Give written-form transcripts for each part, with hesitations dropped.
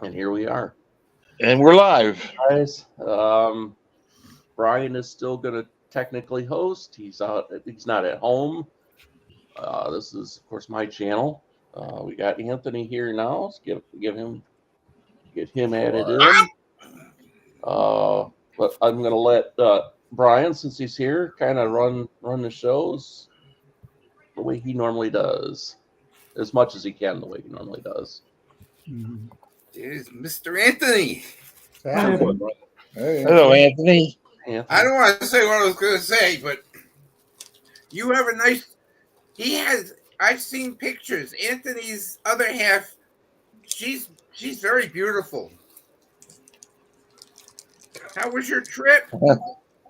And here we are, And we're live. guys. Brian is still going to technically host. He's out. He's not at home. This is, of course, my channel. We got Anthony here now. Let's get him added in. But I'm going to let Brian, since he's here, kind of run the shows the way he normally does, as much as he can the way he normally does. There's Mr. Anthony. Hey. Hello, Anthony. I don't want to say what I was going to say, but you have a nice. I've seen pictures. Anthony's other half, she's very beautiful. How was your trip? Good.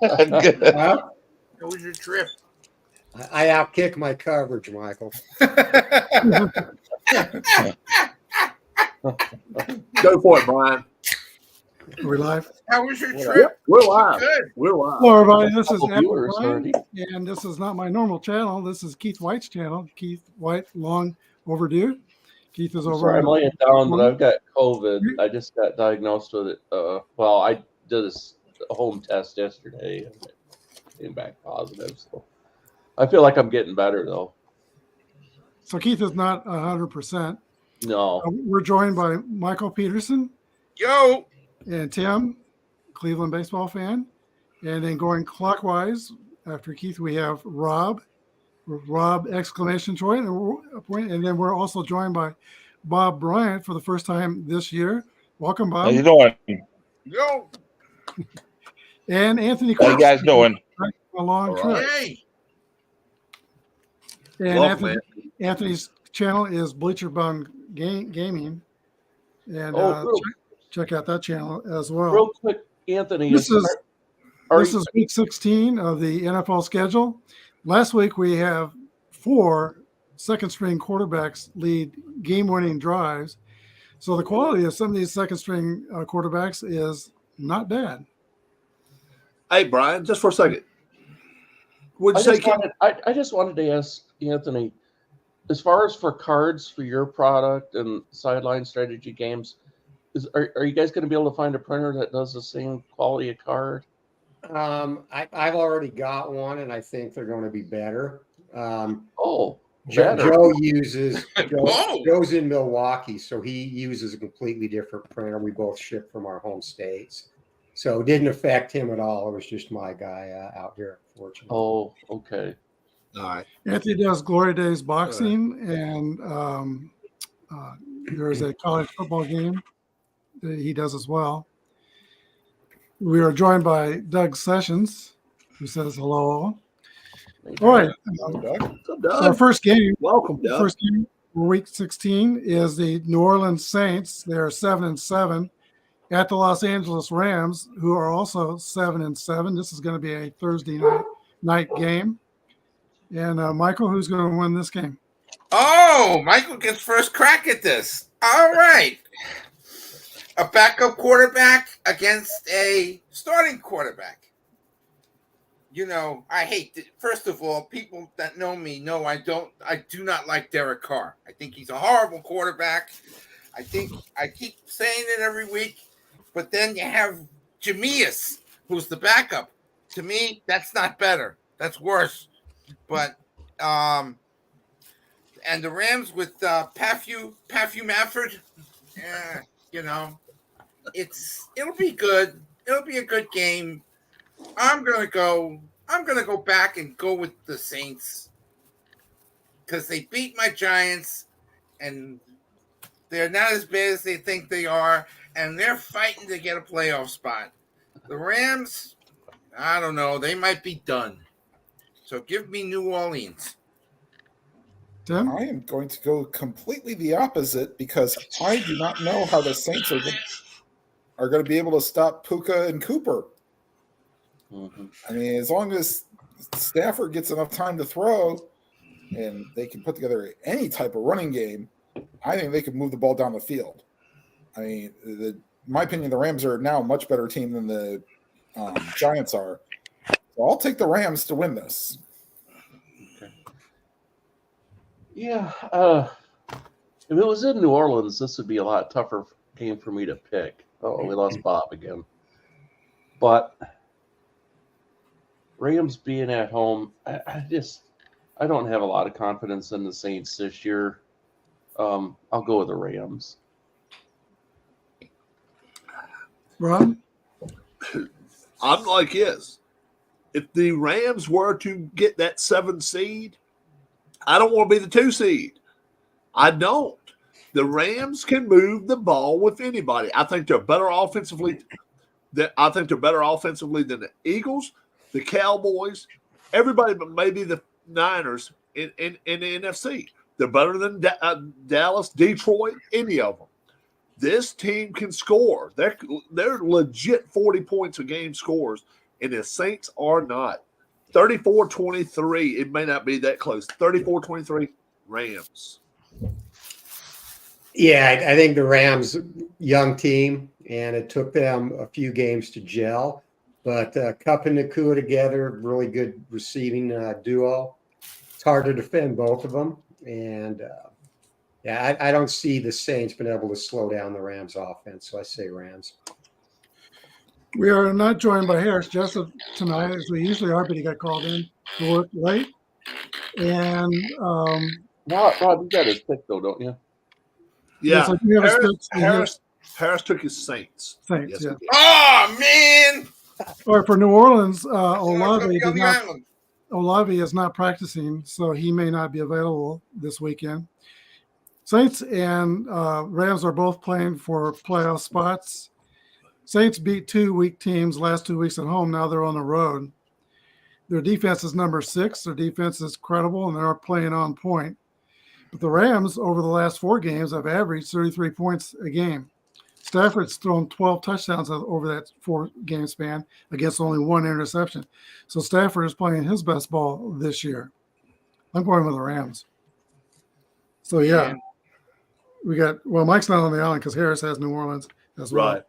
How was your trip? I outkick my coverage, Michael. Go for it, Brian. Are we live? How was your trip? We're live. Good. We're live. Hello, everybody. This is Couple Evan viewers Ryan, already. and this is not my normal channel. This is Keith White's channel. Keith White, long overdue. Keith is over. Sorry, I'm laying down, but I've got COVID. I just got diagnosed with it. Well, I did a home test yesterday and it came back positive. So I feel like I'm getting better, though. So Keith is not 100%. No. We're joined by Michael Peterson Yo. and Tim, Cleveland baseball fan. And then going clockwise after Keith, we have Rob exclamation point. And then we're also joined by Bob Bryant for the first time this year. Welcome, Bob. How you doing? Yo. And Anthony. How you guys doing? A long trip. Hey. And Welcome, Anthony's channel is Bleacher Bum Gaming. And real, check out that channel as well. real quick, Anthony. This is are this you- is week 16 of the NFL schedule. Last week we have 4 second-string quarterbacks lead game-winning drives. So the quality of some of these second-string quarterbacks is not bad. Hey, Brian, just for a second. Would I you say just wanted to ask Anthony, as far as for cards for your product and sideline strategy games, are you guys going to be able to find a printer that does the same quality of card? I've already got one, and I think they're going to be better. Oh, better. Joe uses Oh. Joe's in Milwaukee, so he uses a completely different printer. We both ship from our home states, so it didn't affect him at all. It was just my guy out here, unfortunately. Oh, okay. All right. Anthony does Glory Days boxing, and there is a college football game that he does as well. We are joined by Doug Sessions, who says hello. All right. What's up, Our Doug? first game, Welcome, Doug. first game for week 16 is the New Orleans Saints. They're 7-7 at the Los Angeles Rams, who are also 7-7. This is going to be a Thursday night game. And Michael, who's going to win this game? Oh, Michael gets first crack at this. All right. A backup quarterback against a starting quarterback. You know, I hate it. First of all, people that know me know I do not like Derek Carr. I think he's a horrible quarterback. I keep saying it every week, but then you have Jameis, who's the backup. To me, that's not better. That's worse. But and the Rams with Pafu Mafford, you know, it'll be good. It'll be a good game. I'm gonna go back and go with the Saints because they beat my Giants and they're not as bad as they think they are, and they're fighting to get a playoff spot. The Rams, I don't know, they might be done. So give me New Orleans. Tim? I am going to go completely the opposite because I do not know how the Saints are going to be able to stop Puka and Cooper. Mhm. I mean, as long as Stafford gets enough time to throw and they can put together any type of running game, I think they can move the ball down the field. I mean, in my opinion, the Rams are now a much better team than the Giants are. So I'll take the Rams to win this. Yeah. If it was in New Orleans, this would be a lot tougher game for me to pick. Oh, we lost Bob again. But Rams being at home, I don't have a lot of confidence in the Saints this year. I'll go with the Rams. Rob? I'm like this. If the Rams were to get that 7 seed, I don't want to be the 2 seed. I don't. The Rams can move the ball with anybody. I think they're better offensively. I think they're better offensively than the Eagles, the Cowboys, everybody but maybe the Niners in the NFC. They're better than Dallas, Detroit, any of them. This team can score. They're legit 40 points a game scores, and the Saints are not. 34-23. It may not be that close. 34-23 Rams. Yeah, I think the Rams, young team, and it took them a few games to gel. But Kupp and Nakua together, really good receiving duo. It's hard to defend both of them. And, I don't see the Saints being able to slow down the Rams offense, so I say Rams. We are not joined by Harris Jessup tonight, as we usually are, but he got called in to work late. And Rob, you got his pick, though, don't you? Yeah. so you have a Harris took his Saints. Saints, Yes, yeah. he did. Oh, man. All right, for New Orleans, Olave Olave is not practicing, so he may not be available this weekend. Saints and Rams are both playing for playoff spots. Saints beat 2 weak teams last 2 weeks at home. Now they're on the road. Their defense is number 6. Their defense is credible, and they're playing on point. But the Rams, over the last 4 games, have averaged 33 points a game. Stafford's thrown 12 touchdowns over that 4-game span against only 1 interception. So Stafford is playing his best ball this year. I'm going with the Rams. So, yeah. We got – well, Mike's not on the island because Harris has New Orleans as well. Right.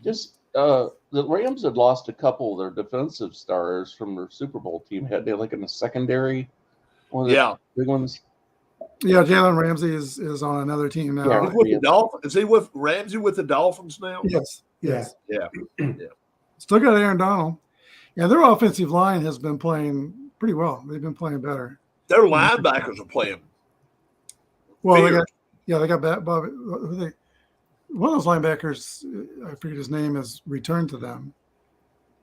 Just the Rams had lost a couple of their defensive stars from their Super Bowl team. Had they like in the secondary? One of the big ones. Yeah, Jalen Ramsey is on another team now. Yeah. He's with the Dolphins. Is he with Ramsey with the Dolphins now? Yes. Yeah. Still got Aaron Donald. Yeah, their offensive line has been playing pretty well. They've been playing better. Their linebackers are playing. Well, Fear. they got Bob. One of those linebackers, I forget his name, has returned to them.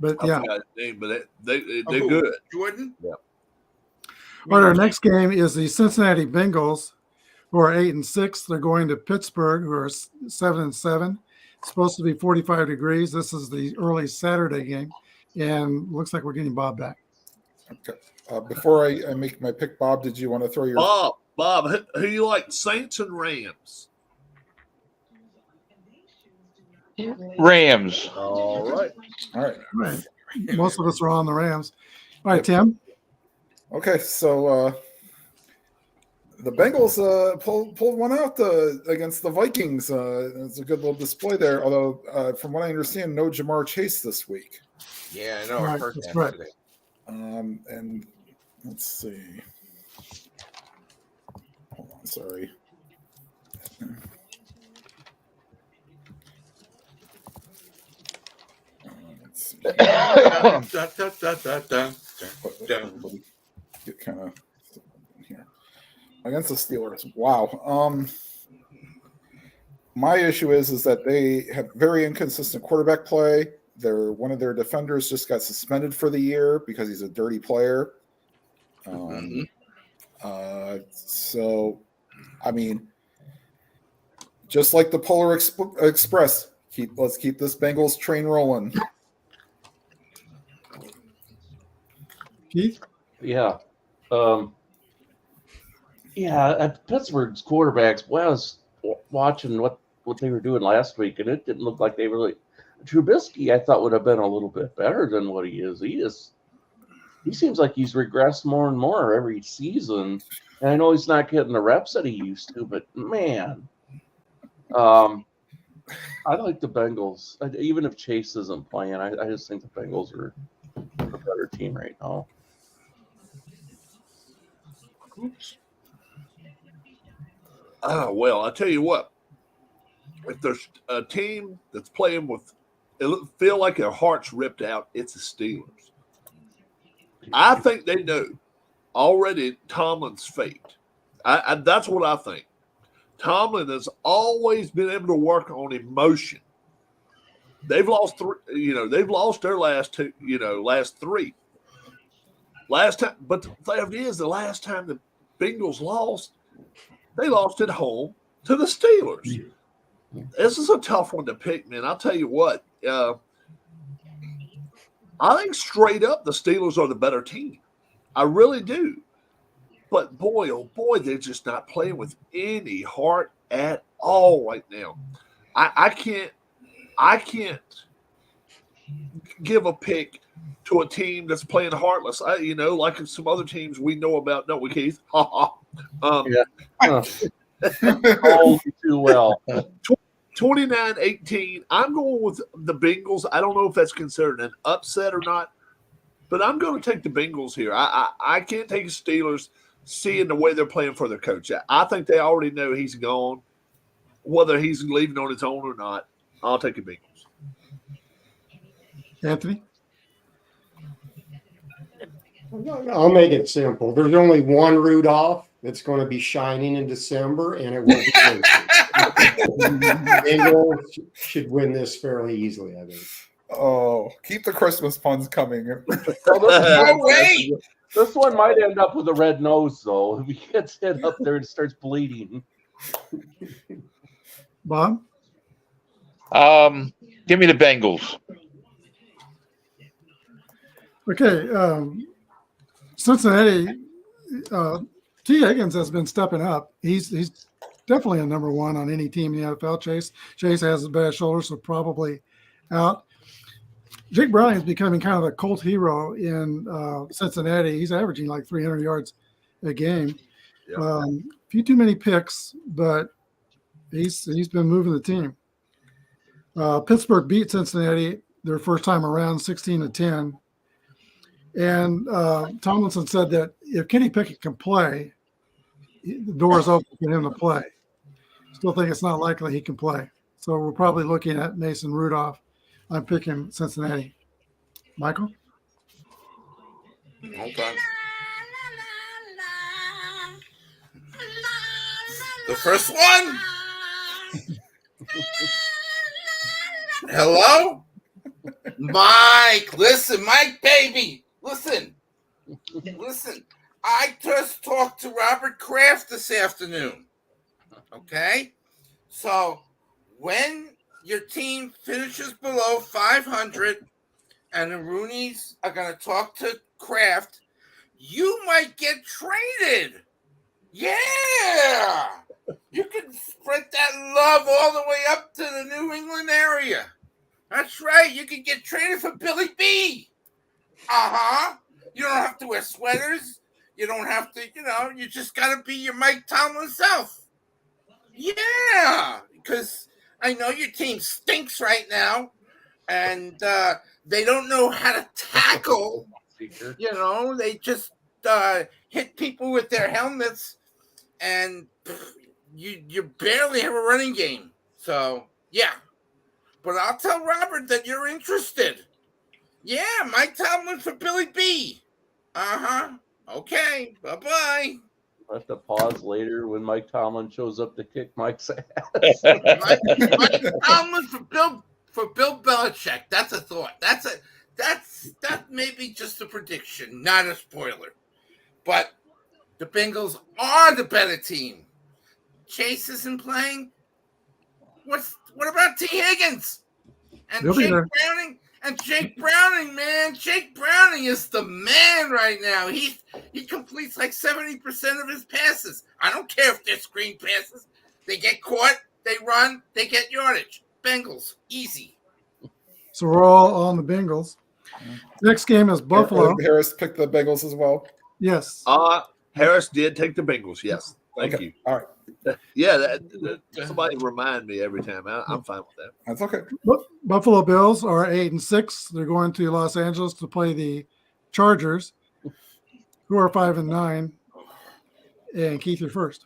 But I yeah, forgot his name, but they're good. Jordan? Yeah. All right, our next game is the Cincinnati Bengals, who are 8-6. They're going to Pittsburgh, who are 7-7. It's supposed to be 45 degrees. This is the early Saturday game, and looks like we're getting Bob back. Okay. Before I make my pick, Bob, did you want to throw your Bob, who you like, Saints and Rams? Rams. All right. All right. Right. Most of us are on the Rams. All right, Tim. Okay, so the Bengals pulled one out against the Vikings. It's a good little display there. Although, from what I understand, no Jamar Chase this week. Yeah, I know. Right, I heard that's that right. today. And let's see. Hold on, sorry. Let's see. Get kind of here against the Steelers. Wow. My issue is that they have very inconsistent quarterback play. One of their defenders just got suspended for the year because he's a dirty player. So, I mean, just like the Polar Express, let's keep this Bengals train rolling. Keith? Yeah. At Pittsburgh's quarterbacks, well, I was watching what they were doing last week, and it didn't look like they really. Trubisky, I thought, would have been a little bit better than what he is. He seems like he's regressed more and more every season. And I know he's not getting the reps that he used to, but man, I like the Bengals. Even if Chase isn't playing, I just think the Bengals are a better team right now. Well, I tell you what. if there's a team that's playing with, it feel like their heart's ripped out, it's the Steelers. I think they know already Tomlin's fate. That's what I think. Tomlin has always been able to work on emotion. They've lost three. They've lost their last two. Last three. Last time, but the fact is, the last time the Bengals lost, they lost at home to the Steelers. This is a tough one to pick, man. I'll tell you what. I think straight up the Steelers are the better team. I really do. But boy, oh boy, they're just not playing with any heart at all right now. I can't give a pick to a team that's playing heartless. Like some other teams we know about, don't we, Keith? Yeah. Only too well. 29-18. I'm going with the Bengals. I don't know if that's considered an upset or not, but I'm going to take the Bengals here. I can't take the Steelers seeing the way they're playing for their coach. I think they already know he's gone, whether he's leaving on his own or not. I'll take the Bengals. Anthony? I'll make it simple. There's only one Rudolph that's going to be shining in December, and it will be Bengals should win this fairly easily, I think. Oh, keep the Christmas puns coming. Oh, wait. This one might end up with a red nose, though. If he gets hit up there and starts bleeding. Bob? Give me the Bengals. Okay. Cincinnati, T. Higgins has been stepping up. He's definitely a number one on any team in the NFL. Chase has a bad shoulder, so probably out. Jake Browning is becoming kind of a cult hero in Cincinnati. He's averaging like 300 yards a game. Yeah. Few too many picks, but he's been moving the team. Pittsburgh beat Cincinnati their first time around, 16-10. And Tomlinson said that if Kenny Pickett can play, the door is open for him to play. Still think it's not likely he can play. So we're probably looking at Mason Rudolph. I'm picking Cincinnati. Michael? Okay. The first one. Hello? Mike, listen, Mike, baby. Listen. I just talked to Robert Kraft this afternoon. Okay? So when your team finishes below 500 and the Roonies are going to talk to Kraft, you might get traded. Yeah. You can spread that love all the way up to the New England area. That's right. You can get traded for Billy B. Uh-huh. You don't have to wear sweaters. You don't have to, you just got to be your Mike Tomlin self. Yeah. Because I know your team stinks right now, and they don't know how to tackle. They just hit people with their helmets, and you barely have a running game. So, yeah. But I'll tell Robert that you're interested. Yeah, Mike Tomlin for Billy B. Uh-huh. Okay. Bye-bye. I'll have to pause later when Mike Tomlin shows up to kick Mike's ass. Mike Tomlin for Bill Belichick. That's a thought. That may be just a prediction, not a spoiler. But the Bengals are the better team. Chase isn't playing. What about T. Higgins? And Jake Browning? And Jake Browning, man. Jake Browning is the man right now. He completes like 70% of his passes. I don't care if they're screen passes. They get caught, they run, they get yardage. Bengals, easy. So we're all on the Bengals. Next game is Buffalo. Harris picked the Bengals as well. Yes. Harris did take the Bengals. Yes. Thank you. All right. Yeah, somebody remind me every time. I'm fine with that. That's okay. Buffalo Bills are 8-6. They're going to Los Angeles to play the Chargers, who are 5-9. And Keith, you're first.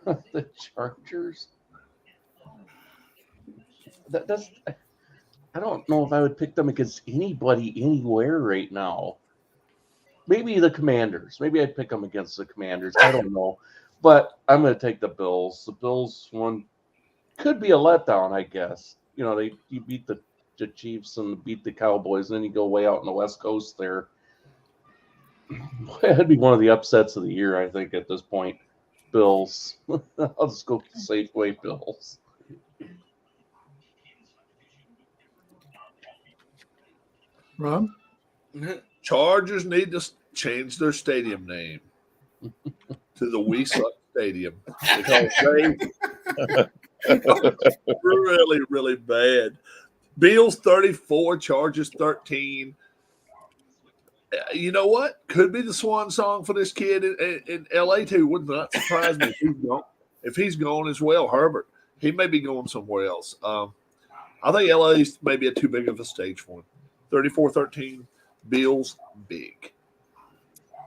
The Chargers. That's. I don't know if I would pick them against anybody anywhere right now. Maybe the Commanders. Maybe I'd pick them against the Commanders. I don't know. But I'm going to take the Bills. The Bills one could be a letdown, I guess. You know, you beat the Chiefs and beat the Cowboys, and then you go way out on the West Coast there. That'd be one of the upsets of the year, I think, at this point. Bills. I'll just go Safeway Bills. Rob? Chargers need to change their stadium name to the We Suck Stadium because they really, really bad. Bills 34, Chargers 13. You know what? Could be the swan song for this kid in LA too. Would not surprise me if he's gone as well. Herbert, he may be going somewhere else. I think LA is maybe a too big of a stage for him. 34-13, Bills big.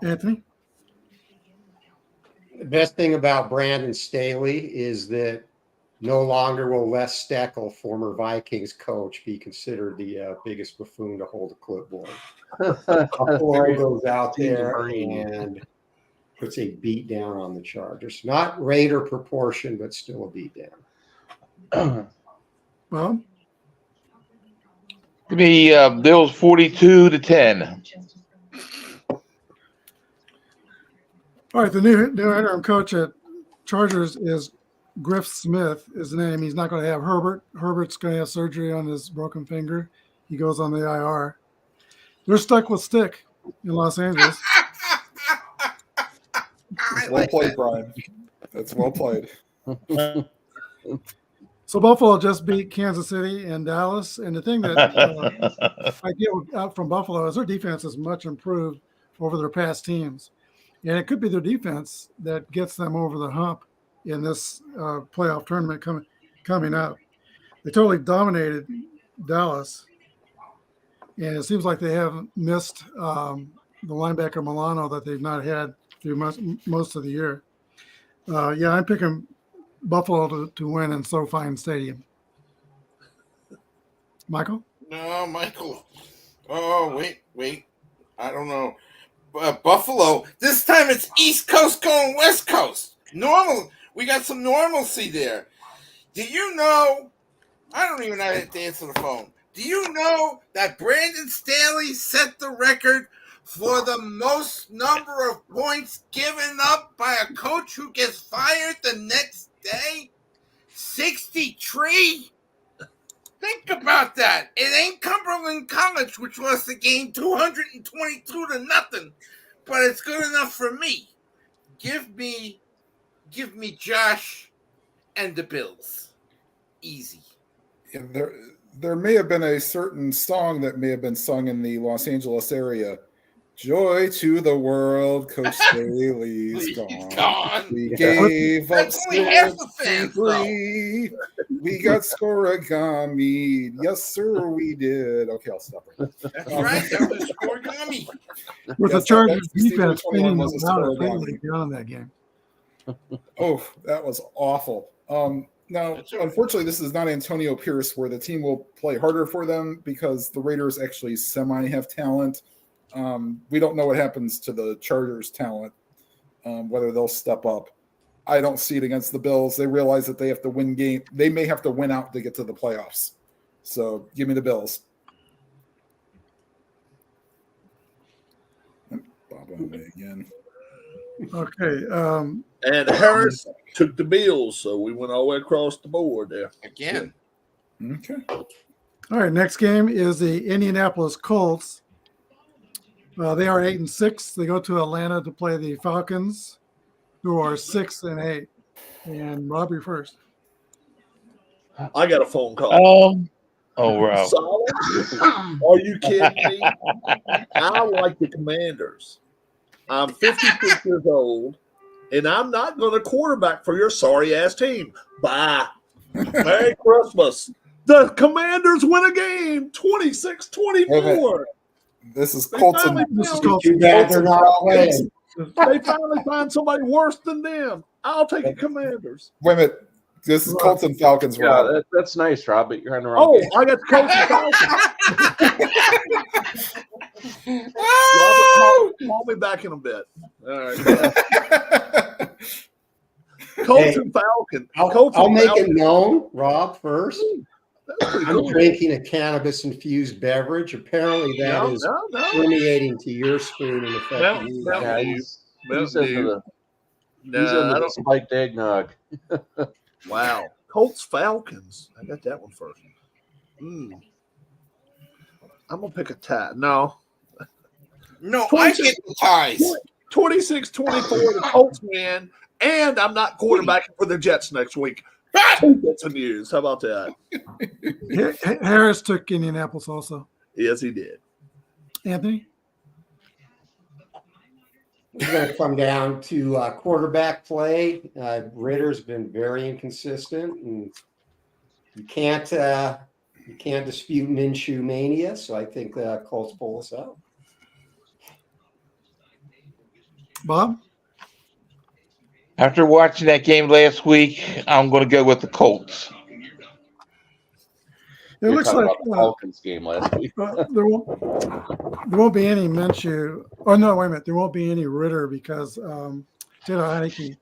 Anthony? The best thing about Brandon Staley is that no longer will Les Steckel, former Vikings coach, be considered the biggest buffoon to hold a clipboard. Buffalo goes out there and puts a beat down on the Chargers. Not Raider proportion, but still a beat down. Bob? Give me Bills 42-10. All right, the new interim coach at Chargers is Griff Smith, is the name. He's not going to have Herbert. Herbert's going to have surgery on his broken finger. He goes on the IR. They're stuck with Stick in Los Angeles. Well played, Brian. That's well played. So Buffalo just beat Kansas City and Dallas. And the thing that I get out from Buffalo is their defense is much improved over their past teams. And it could be their defense that gets them over the hump in this playoff tournament coming up. They totally dominated Dallas. And it seems like they haven't missed the linebacker Milano that they've not had through most of the year. I'm picking Buffalo to win in SoFi Stadium. Michael? No, Michael. Oh, wait. I don't know. Buffalo. This time it's East Coast going West Coast. Normal. We got some normalcy there. Do you know? I don't even know how to answer the phone. Do you know that Brandon Staley set the record for the most number of points given up by a coach who gets fired the next day? 63? Think about that. It ain't Cumberland College, which lost the game 222-0, but it's good enough for me. Give me Josh and the Bills. Easy. Yeah, there may have been a certain song that may have been sung in the Los Angeles area. Joy to the world, Coach Staley's gone. We gave up only half the fans, we got Scorigami. Yes, sir, we did. Okay, I'll stop it. That's right. That was Scorigami. With the Yes, Chargers that defense Stadium 21 fading was a out Scorigami. beyond that game. Oh, that was awful. Now, unfortunately, this is not Antonio Pierce, where the team will play harder for them because the Raiders actually semi have talent. We don't know what happens to the Chargers' talent, whether they'll step up. I don't see it against the Bills. They realize that they have to win game. They may have to win out to get to the playoffs. So give me the Bills. Bob on me again. Okay. And Harris took the Bills, so we went all the way across the board there. Again. Okay. All right. Next game is the Indianapolis Colts. They are 8-6. They go to Atlanta to play the Falcons, who are 6-8. And Robbie first. I got a phone call. Wow. Solid? Are you kidding me? I like the Commanders. I'm 56 years old, and I'm not going to quarterback for your sorry-ass team. Bye. Merry Christmas. The Commanders win a game, 26-24. This is Colton. This is Colts. Too bad they're not playing. They finally find somebody worse than them. I'll take the Commanders. Wait a minute. This is Colts and Falcons. Yeah, Rob. that's nice, Rob, but you're on the wrong Oh, game. I got the Colts and Falcons. Oh! Robert, call me back in a bit. All right. Colts and Falcons. Colts I'll and make Falcons. it known, Rob, first. That's pretty I'm cool. drinking a cannabis-infused beverage. Apparently, that is No. permeating to your screen and affecting you. No. Yeah, he's into I the don't. spiked eggnog. Wow. Colts Falcons. I got that one first. I'm gonna pick a tie. No. No, I get the ties. 26-24, the Colts win, and I'm not quarterbacking for the Jets next week. That's some news. How about that? Harris took Indianapolis also. Yes, he did. Anthony? We're going to come down to quarterback play. Ritter's been very inconsistent, and you can't dispute Minshew mania. So I think the Colts pull us out. Bob? After watching that game last week, I'm going to go with the Colts. It You're looks talking like about the Falcons game last week. there won't be any Minshew. Oh, no, wait a minute. There won't be any Ritter because Taylor Heineke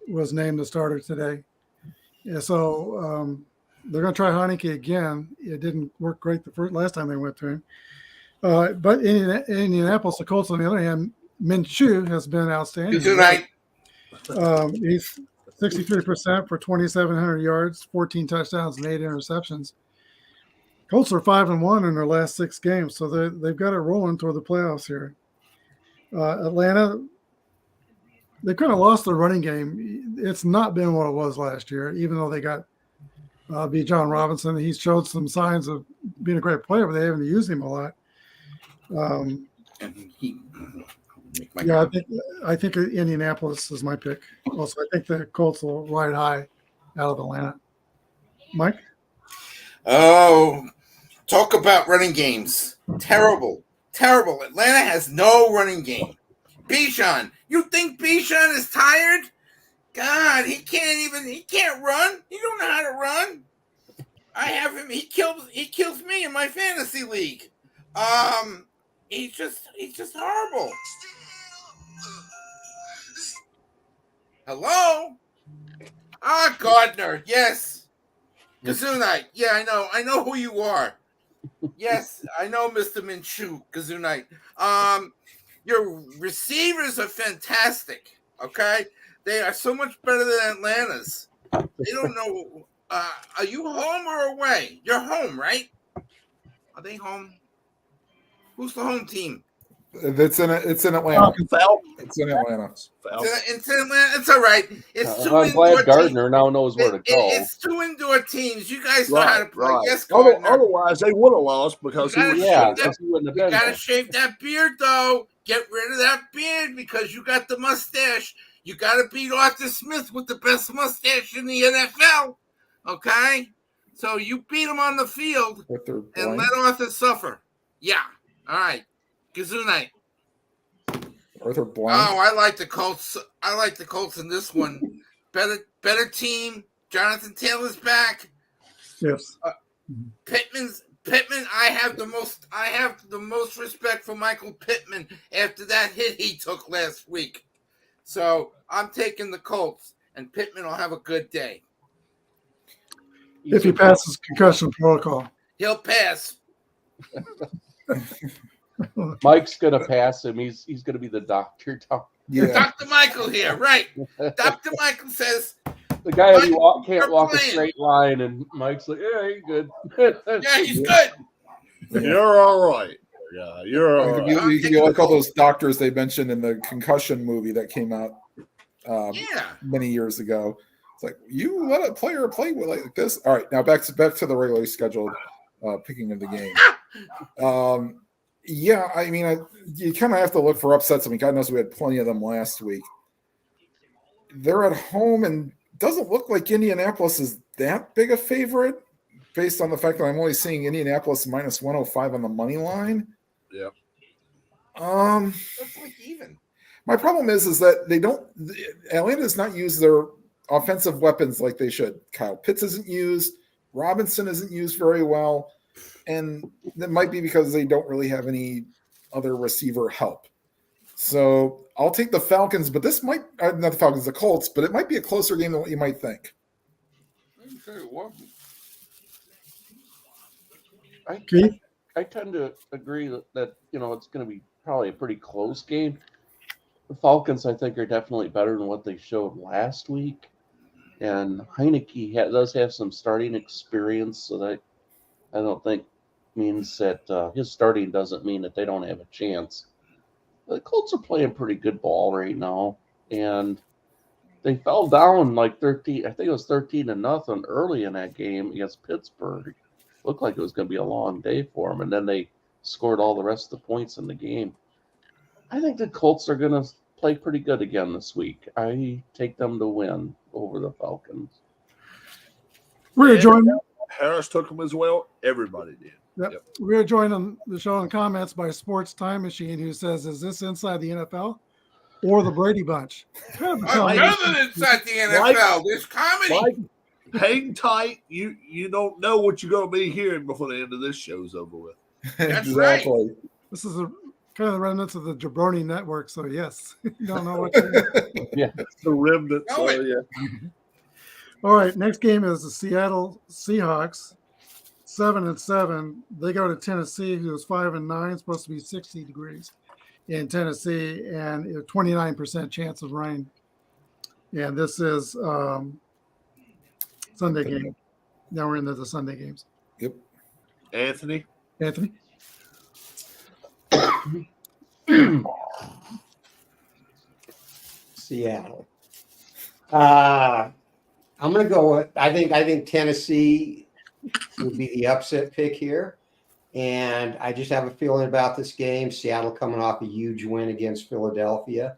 was named the starter today. Yeah, so they're going to try Heineke again. It didn't work great the last time they went to him. But in Indianapolis, the Colts, on the other hand, Minshew has been outstanding. Tonight. He's 63% for 2,700 yards, 14 touchdowns, and 8 interceptions. Colts are 5-1 in their last 6 games, so they've got it rolling toward the playoffs here. Atlanta, they kind of lost their running game. It's not been what it was last year, even though they got John Robinson. He's showed some signs of being a great player, but they haven't used him a lot. Yeah, I think Indianapolis is my pick. Also, I think the Colts will ride high out of Atlanta. Mike? Oh, talk about running games. Terrible. Atlanta has no running game. Bijan, you think Bijan is tired? God, he can't run. He don't know how to run. I have him. He kills me in my fantasy league. He's just horrible. Hello? Gardner, yes. Kazunite, yeah, I know who you are. Yes, I know Mr. Minshew, Kazunite. Your receivers are fantastic, okay? They are so much better than Atlanta's. They don't know. Are you home or away? You're home, right? Are they home? Who's the home team? It's in Atlanta. It's in Atlanta. It's in Atlanta. It's all right. It's two I'm glad indoor Gardner teams. now knows where to go. It's 2 indoor teams. You guys know how to play. Right. Yes, Gardner. Otherwise, they would have lost because he You was gotta he wouldn't have You been gotta there. shave that beard, though. Get rid of that beard because you got the mustache. You gotta beat Arthur Smith with the best mustache in the NFL. Okay? So you beat him on the field and let Arthur suffer. Yeah. All right. Kazunite. Arthur Blank. Oh, I like the Colts. I like the Colts in this one. Better team. Jonathan Taylor's back. Yes. Pittman. I have the most respect for Michael Pittman after that hit he took last week. So I'm taking the Colts, and Pittman will have a good day. If he passes concussion protocol. He'll pass. Mike's gonna pass him. He's gonna be the doctor. Yeah. Dr. Michael here, right? Dr. Michael says, The guy who Mike, can't you're walk a playing. straight line, and Mike's like, "Yeah, he's good." yeah, he's good. You're all right. Yeah, you're all right. You could be like all those doctors they mentioned in the concussion movie that came out Yeah. many years ago. It's like, you let a player play with like this. All right, now back to the regularly scheduled picking of the game. Yeah, I mean, you kind of have to look for upsets. I mean, God knows we had plenty of them last week. They're at home, and doesn't look like Indianapolis is that big a favorite based on the fact that I'm only seeing Indianapolis minus 105 on the money line. Yeah. That's like even. My problem is that Atlanta does not use their offensive weapons like they should. Kyle Pitts isn't used. Robinson isn't used very well. And that might be because they don't really have any other receiver help. So I'll take the Falcons, but this might not the Falcons, the Colts, but it might be a closer game than what you might think. Okay, well, Keith? I tend to agree that it's going to be probably a pretty close game. The Falcons, I think, are definitely better than what they showed last week, and Heineke does have some starting experience, so that I don't think means that his starting doesn't mean that they don't have a chance. The Colts are playing pretty good ball right now, and they fell down like 13. I think it was 13-0 early in that game against Pittsburgh. Looked like it was going to be a long day for them, and then they scored all the rest of the points in the game. I think the Colts are going to play pretty good again this week. I take them to win over the Falcons. We're joined. Harris took them as well. Everybody did. Yep. We're joined on the show in comments by Sports Time Machine, who says, "Is this inside the NFL or the Brady Bunch?" I'm better than inside the NFL. There's comedy. Mike, hang tight. You don't know what you're going to be hearing before the end of this show's over with. That's right. This is kind of the remnants of the Jabroni Network. So yes, you don't know what. To Yeah, The remnant. Know it. Yeah. All right, next game is the Seattle Seahawks, 7-7. They go to Tennessee, who's 5-9, supposed to be 60 degrees in Tennessee, and a 29% chance of rain. And this is Sunday game. Now we're into the Sunday games. Yep. Anthony. Anthony? Seattle. I'm going to go with, I think Tennessee would be the upset pick here. And I just have a feeling about this game. Seattle coming off a huge win against Philadelphia.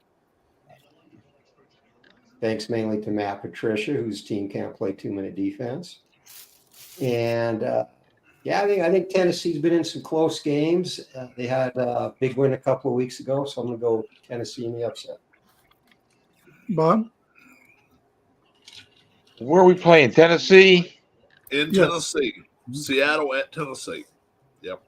Thanks mainly to Matt Patricia, whose team can't play 2-minute defense. And I think Tennessee's been in some close games. They had a big win a couple of weeks ago, so I'm going to go Tennessee in the upset. Bob? Where are we playing? Tennessee? In Yes. Tennessee. Seattle at Tennessee. Yep.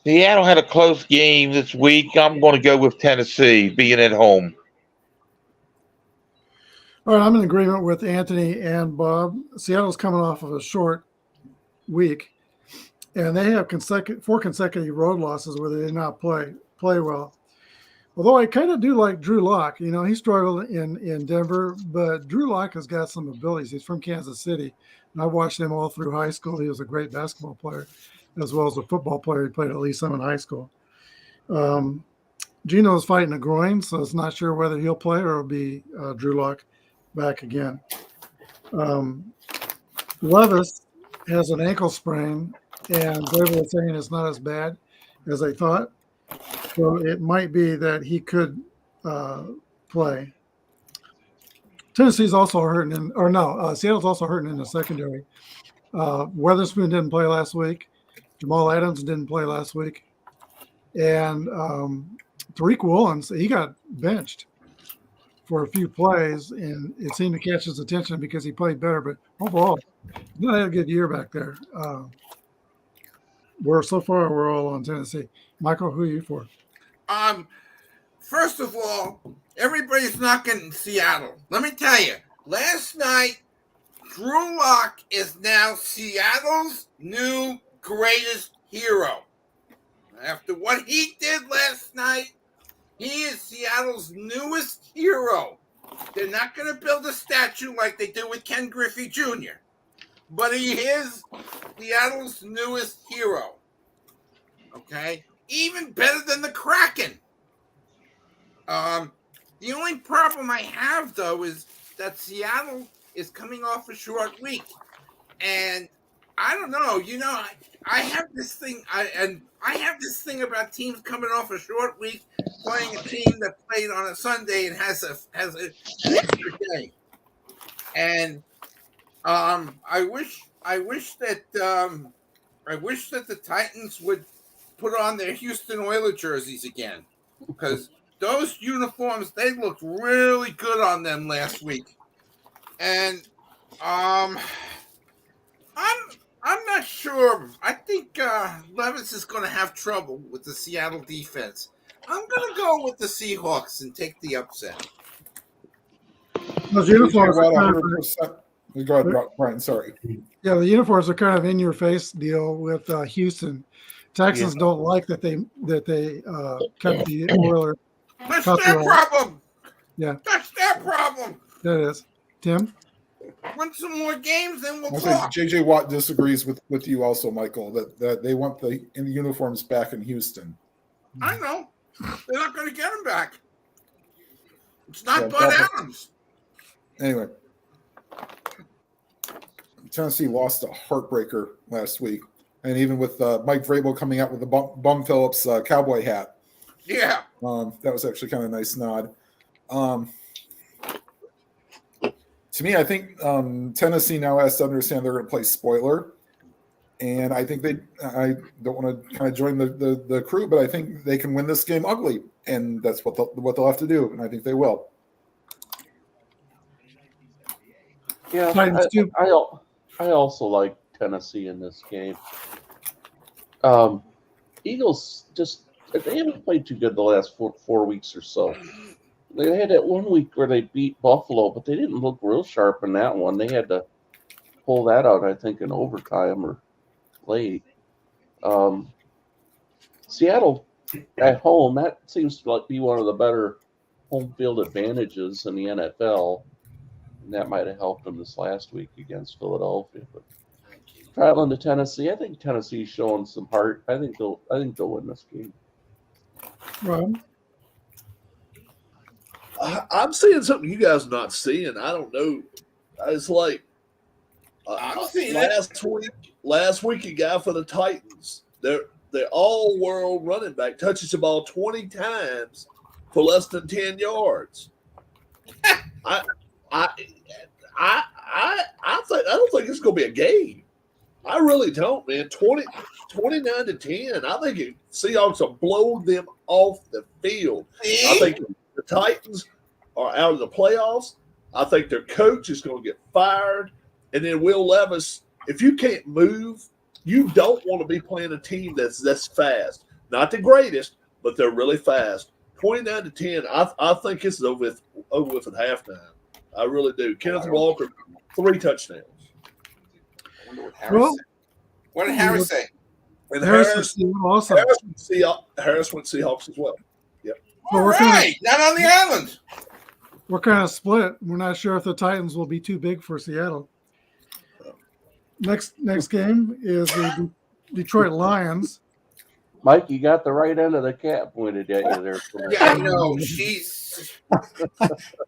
Seattle had a close game this week. I'm going to go with Tennessee being at home. All right, I'm in agreement with Anthony and Bob. Seattle's coming off of a short week, and they have 4 consecutive road losses where they did not play well. Although I kind of do like Drew Lock. He struggled in Denver, but Drew Lock has got some abilities. He's from Kansas City, and I've watched him all through high school. He was a great basketball player as well as a football player. He played at least some in high school. Gino's fighting a groin, so it's not sure whether he'll play or it'll be Drew Lock back again. Levis has an ankle sprain, and they were saying it's not as bad as they thought. So it might be that he could play. Tennessee's also hurting Seattle's also hurting in the secondary. Weatherspoon didn't play last week. Jamal Adams didn't play last week. And Tariq Woolens, he got benched for a few plays, and it seemed to catch his attention because he played better. But overall, not had a good year back there. We're all on Tennessee. Michael, who are you for? First of all, everybody's knocking Seattle. Let me tell you, last night, Drew Lock is now Seattle's new greatest hero. After what he did last night, he is Seattle's newest hero. They're not going to build a statue like they do with Ken Griffey Jr., but he is Seattle's newest hero. Okay? Even better than the Kraken. The only problem I have, though, is that Seattle is coming off a short week. And I don't know, I have this thing, I have this thing about teams coming off a short week, playing a team that played on a Sunday and has an extra day. And I wish that the Titans would put on their Houston Oilers jerseys again, because those uniforms, they looked really good on them last week. And I'm not sure. I think Levis is going to have trouble with the Seattle defense. I'm going to go with the Seahawks and take the upset. Those uniforms are kind of, 100%. Go ahead, Brian. Sorry. yeah, the uniforms are kind of in your face deal with Houston. Texans don't like that they kept the Oilers. That's Copy their all. problem. Yeah. That's their problem. That is. Tim? Win some more games, then we'll I think talk. JJ Watt disagrees with you also, Michael, that they want the uniforms back in Houston. I know. They're not going to get them back. It's not Yeah, Bud probably. Adams. Anyway, Tennessee lost a heartbreaker last week, and even with Mike Vrabel coming out with the Bum Phillips cowboy hat, Yeah. that was actually kind of a nice nod. To me, I think Tennessee now has to understand they're going to play spoiler, and I think I don't want to kind of join the crew, but I think they can win this game ugly, and that's what they'll have to do, and I think they will. Yeah, Titans too. I also like Tennessee in this game. Eagles they haven't played too good the last four weeks or so. They had that 1 week where they beat Buffalo, but they didn't look real sharp in that one. They had to pull that out, I think, in overtime or late. Seattle at home, that seems to be one of the better home field advantages in the NFL. And that might have helped them this last week against Philadelphia. But traveling to Tennessee, I think Tennessee's showing some heart. I think they'll win this game. Rob? I'm seeing something you guys are not seeing. I don't know. It's like I'm seeing it. last week, a guy for the Titans. They're all-world running back touches the ball 20 times for less than 10 yards. I don't think it's going to be a game. I really don't, man. 29-10. I think the Seahawks will blow them off the field. I think the Titans are out of the playoffs. I think their coach is going to get fired. And then Will Levis, if you can't move, you don't want to be playing a team that's fast. Not the greatest, but they're really fast. 29-10, I think it's over with at halftime. I really do. Kenneth Walker, 3 touchdowns. What did Harris say? And Harris also. Harris went Seahawks as well. Yep. So All we're right. Not on the island. We're kind of split. We're not sure if the Titans will be too big for Seattle. Next game is the Detroit Lions. Mike, you got the right end of the cap pointed at you there. Yeah, I know. She's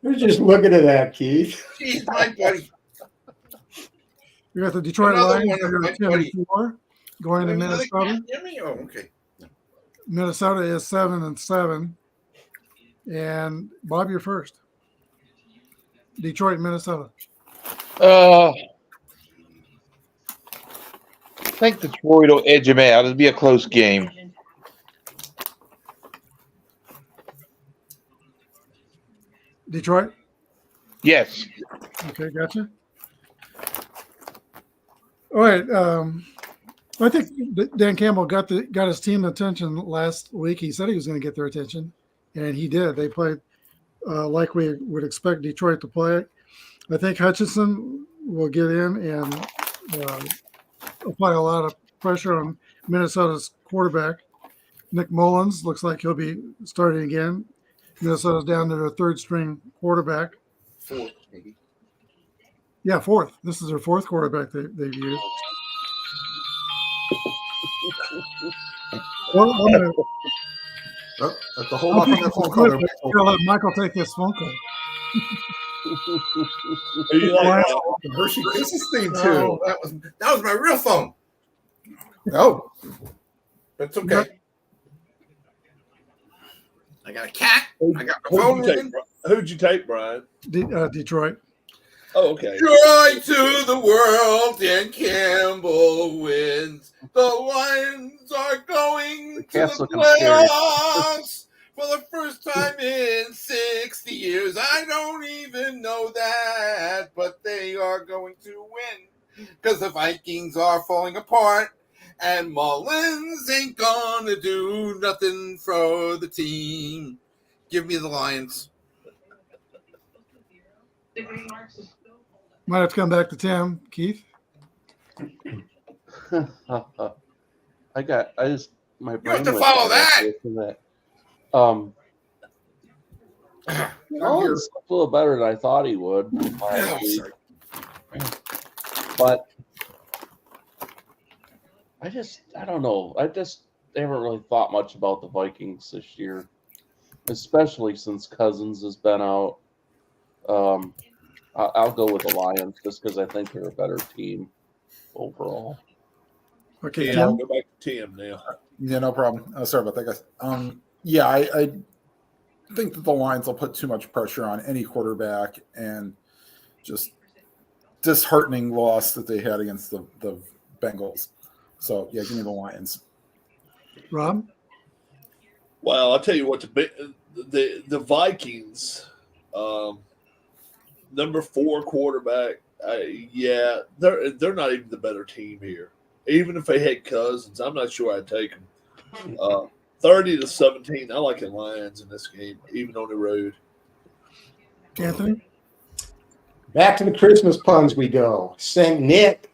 We're just looking at that, Keith. my buddy. We got the Detroit Another Lions. one of They're my 10-4, going to Minnesota. Oh, okay. Minnesota is 7-7. And Bob, you're first. Detroit, Minnesota. I think Detroit will edge him out. It'll be a close game. Detroit? Yes. Okay, gotcha. All right. I think Dan Campbell got his team attention last week. He said he was going to get their attention, and he did. They played like we would expect Detroit to play. I think Hutchinson will get in and apply a lot of pressure on Minnesota's quarterback. Nick Mullins looks like he'll be starting again. Minnesota's down to their third string quarterback. 4, maybe. Yeah, fourth. This is their fourth quarterback they've used. Well, I'm gonna, That's the whole lot on that phone call there, Michael. I'll let Michael take this phone call. The Hershey Kisses theme too. Oh, that was my real phone. Oh, That's okay. I got a cat. I got my phone ringing. Who'd you take, Brian? Detroit. Oh, okay. Joy to the world, Dan Campbell wins. The Lions are going to cat's the looking scary. playoffs for the first time in 60 years. I don't even know that, but they are going to win because the Vikings are falling apart. And Mullins ain't gonna do nothing for the team. Give me the Lions. Might have to come back to Tim. Keith? I just my You brain have to went follow right to that. Mullins looked a little better than I thought he would last week. Sorry. But I don't know. I haven't really thought much about the Vikings this year, especially since Cousins has been out. I'll go with the Lions just because I think they're a better team overall. Okay, Yeah, I'll Tim? go back to Tim now. Yeah, no problem. Sorry about that, guys. Yeah, I think that the Lions will put too much pressure on any quarterback, and just disheartening loss that they had against the Bengals. So yeah, give me the Lions. Rob? Well, I'll tell you what, the Vikings, number 4 quarterback, yeah, they're not even the better team here. Even if they had Cousins, I'm not sure I'd take them. 30-17, I like the Lions in this game, even on the road. Anthony? Back to the Christmas puns we go. St. Nick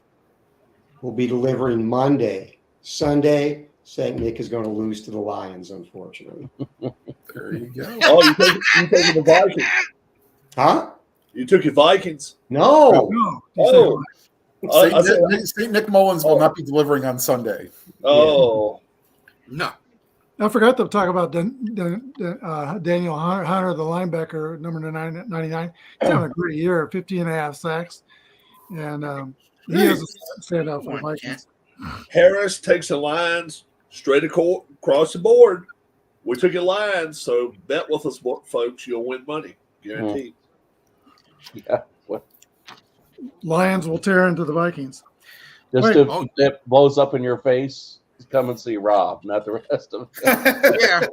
will be delivering Monday. Sunday, St. Nick is going to lose to the Lions, unfortunately. There you go. Oh, you taking the Vikings? Huh? You took your Vikings? No. No. Oh, St. Nick Mullins will not be delivering on Sunday. oh, No. I forgot to talk about Daniel Hunter, the linebacker, number 99. He's having a great year, 15.5 sacks. And he is a standout for the Vikings. Harris takes the Lions straight across the board. We took your Lions, so bet with us, folks. You'll win money, guaranteed. Yeah. Well, Lions will tear into the Vikings. just Wait. if it blows up in your face, come and see Rob, not the rest of them. Yeah.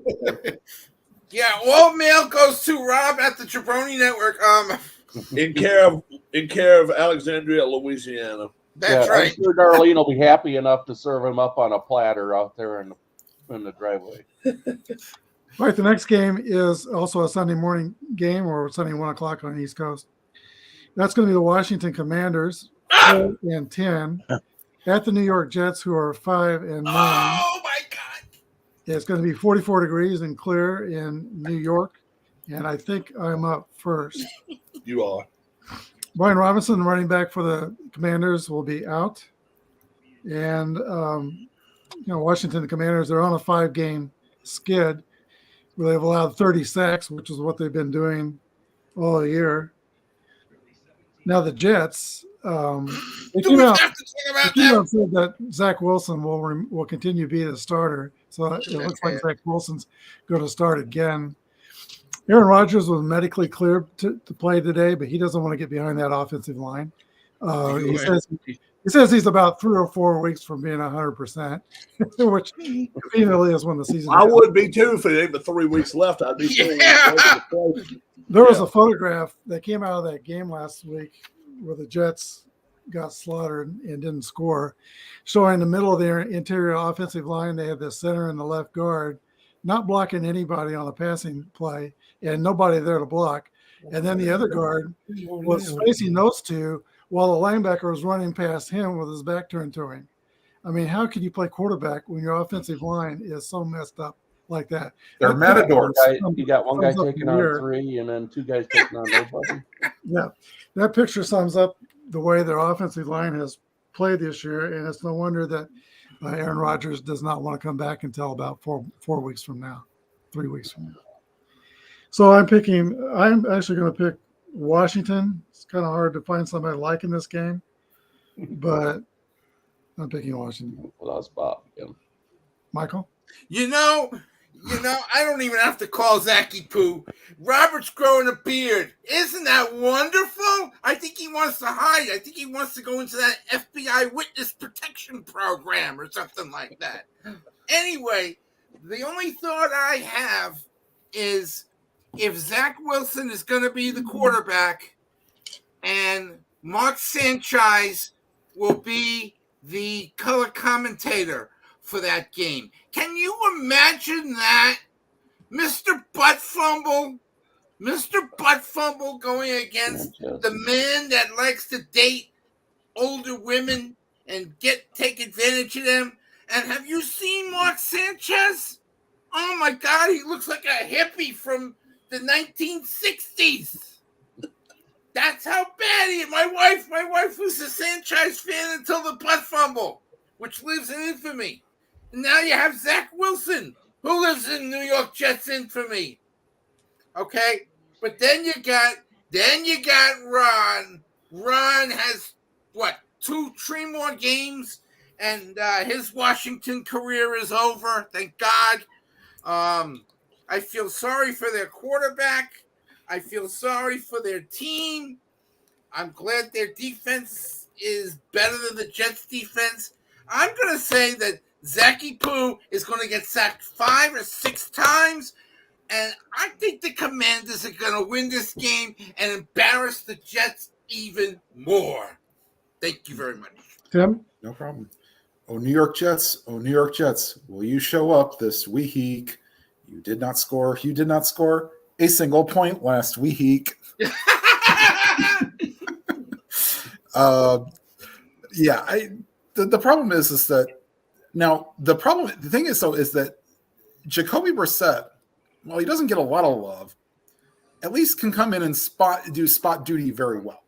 Yeah. All mail goes to Rob at the Jabroni Network. In care of Alexandria, Louisiana. That's Yeah, right. I'm sure Darlene will be happy enough to serve him up on a platter out there in the driveway. All right, the next game is also a Sunday morning game, or Sunday 1 o'clock on the East Coast. That's going to be the Washington Commanders, 4-10, at the New York Jets, who are 5-9. Oh my God! It's going to be 44 degrees and clear in New York, and I think I'm up first. You are. Brian Robinson, running back for the Commanders, will be out, and Washington Commanders, they're on a 5-game skid where they've allowed 30 sacks, which is what they've been doing all year. Now the Jets, they Do came we out have to talk about and that? said that Zach Wilson will continue to be the starter. So it looks like Zach Wilson's going to start again. Aaron Rodgers was medically cleared to play today, but he doesn't want to get behind that offensive line. He says he's about 3 or 4 weeks from being 100%, which conveniently is when the season. I would be too if it ain't but 3 weeks left. I'd be. Yeah. There was a photograph that came out of that game last week where the Jets got slaughtered and didn't score, showing the middle of their interior offensive line. They had the center and the left guard not blocking anybody on the passing play and nobody there to block. And then the other guard was facing those two while the linebacker was running past him with his back turned to him. I mean, how can you play quarterback when your offensive line is so messed up like that? They're matadors. You got one guy Sums up taking the on year. 3 and then 2 guys taking on nobody. Yeah, that picture sums up the way their offensive line has played this year, and it's no wonder that Aaron Rodgers does not want to come back until about 4 weeks from now, 3 weeks from now. So I'm actually going to pick Washington. It's kind of hard to find somebody like in this game, but I'm picking Washington. Well, that's Bob again. Michael? You know, I don't even have to call Zachy Poo. Robert's growing a beard. Isn't that wonderful? I think he wants to hide. I think he wants to go into that FBI witness protection program or something like that. Anyway, the only thought I have is if Zach Wilson is going to be the quarterback and Mark Sanchez will be the color commentator for that game. Can you imagine that? Mr. Butt Fumble going against the man that likes to date older women and take advantage of them. And have you seen Mark Sanchez? Oh my God, he looks like a hippie from the 1960s. That's how bad he is. My wife was a Sanchez fan until the Butt Fumble, which lives in infamy. And now you have Zach Wilson, who lives in New York Jets infamy. Okay, but then you got Ron. Ron has what, 3 more games, and his Washington career is over. Thank God. I feel sorry for their quarterback. I feel sorry for their team. I'm glad their defense is better than the Jets' defense. I'm going to say that Zachy Poo is going to get sacked 5 or 6 times, and I think the Commanders are going to win this game and embarrass the Jets even more. Thank you very much. Tim? No problem. Oh, New York Jets. Oh, New York Jets. Will you show up this week? You did not score a single point last week. The problem is that now the thing is that Jacoby Brissett, while he doesn't get a lot of love, at least can come in and do spot duty very well.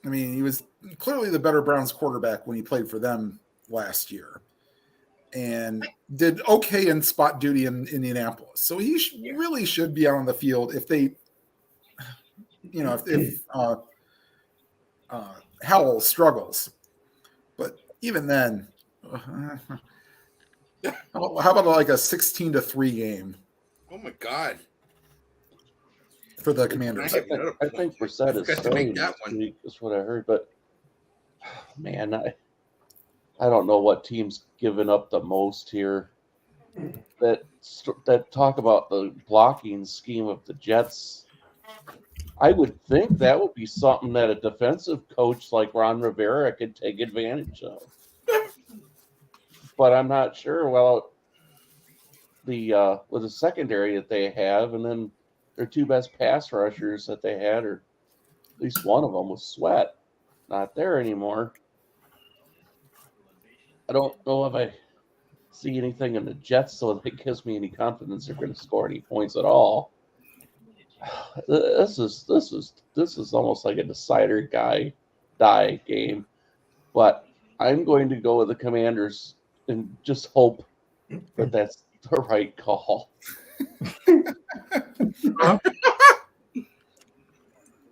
I mean, he was clearly the better Browns quarterback when he played for them last year, and did okay in spot duty in Indianapolis. So he really should be out on the field if they, if Howell struggles. But even then, how about like a 16-3 game? Oh my God! For the Commanders. I think Brissett is starting this week, is what I heard. But man, I don't know what team's given up the most here. That talk about the blocking scheme of the Jets. I would think that would be something that a defensive coach like Ron Rivera could take advantage of. But I'm not sure. Well, with the secondary that they have, and then their 2 best pass rushers that they had, or at least one of them was Sweat, not there anymore. I don't know if I see anything in the Jets so that gives me any confidence they're going to score any points at all. This is almost like a decider die game, but I'm going to go with the Commanders and just hope that that's the right call.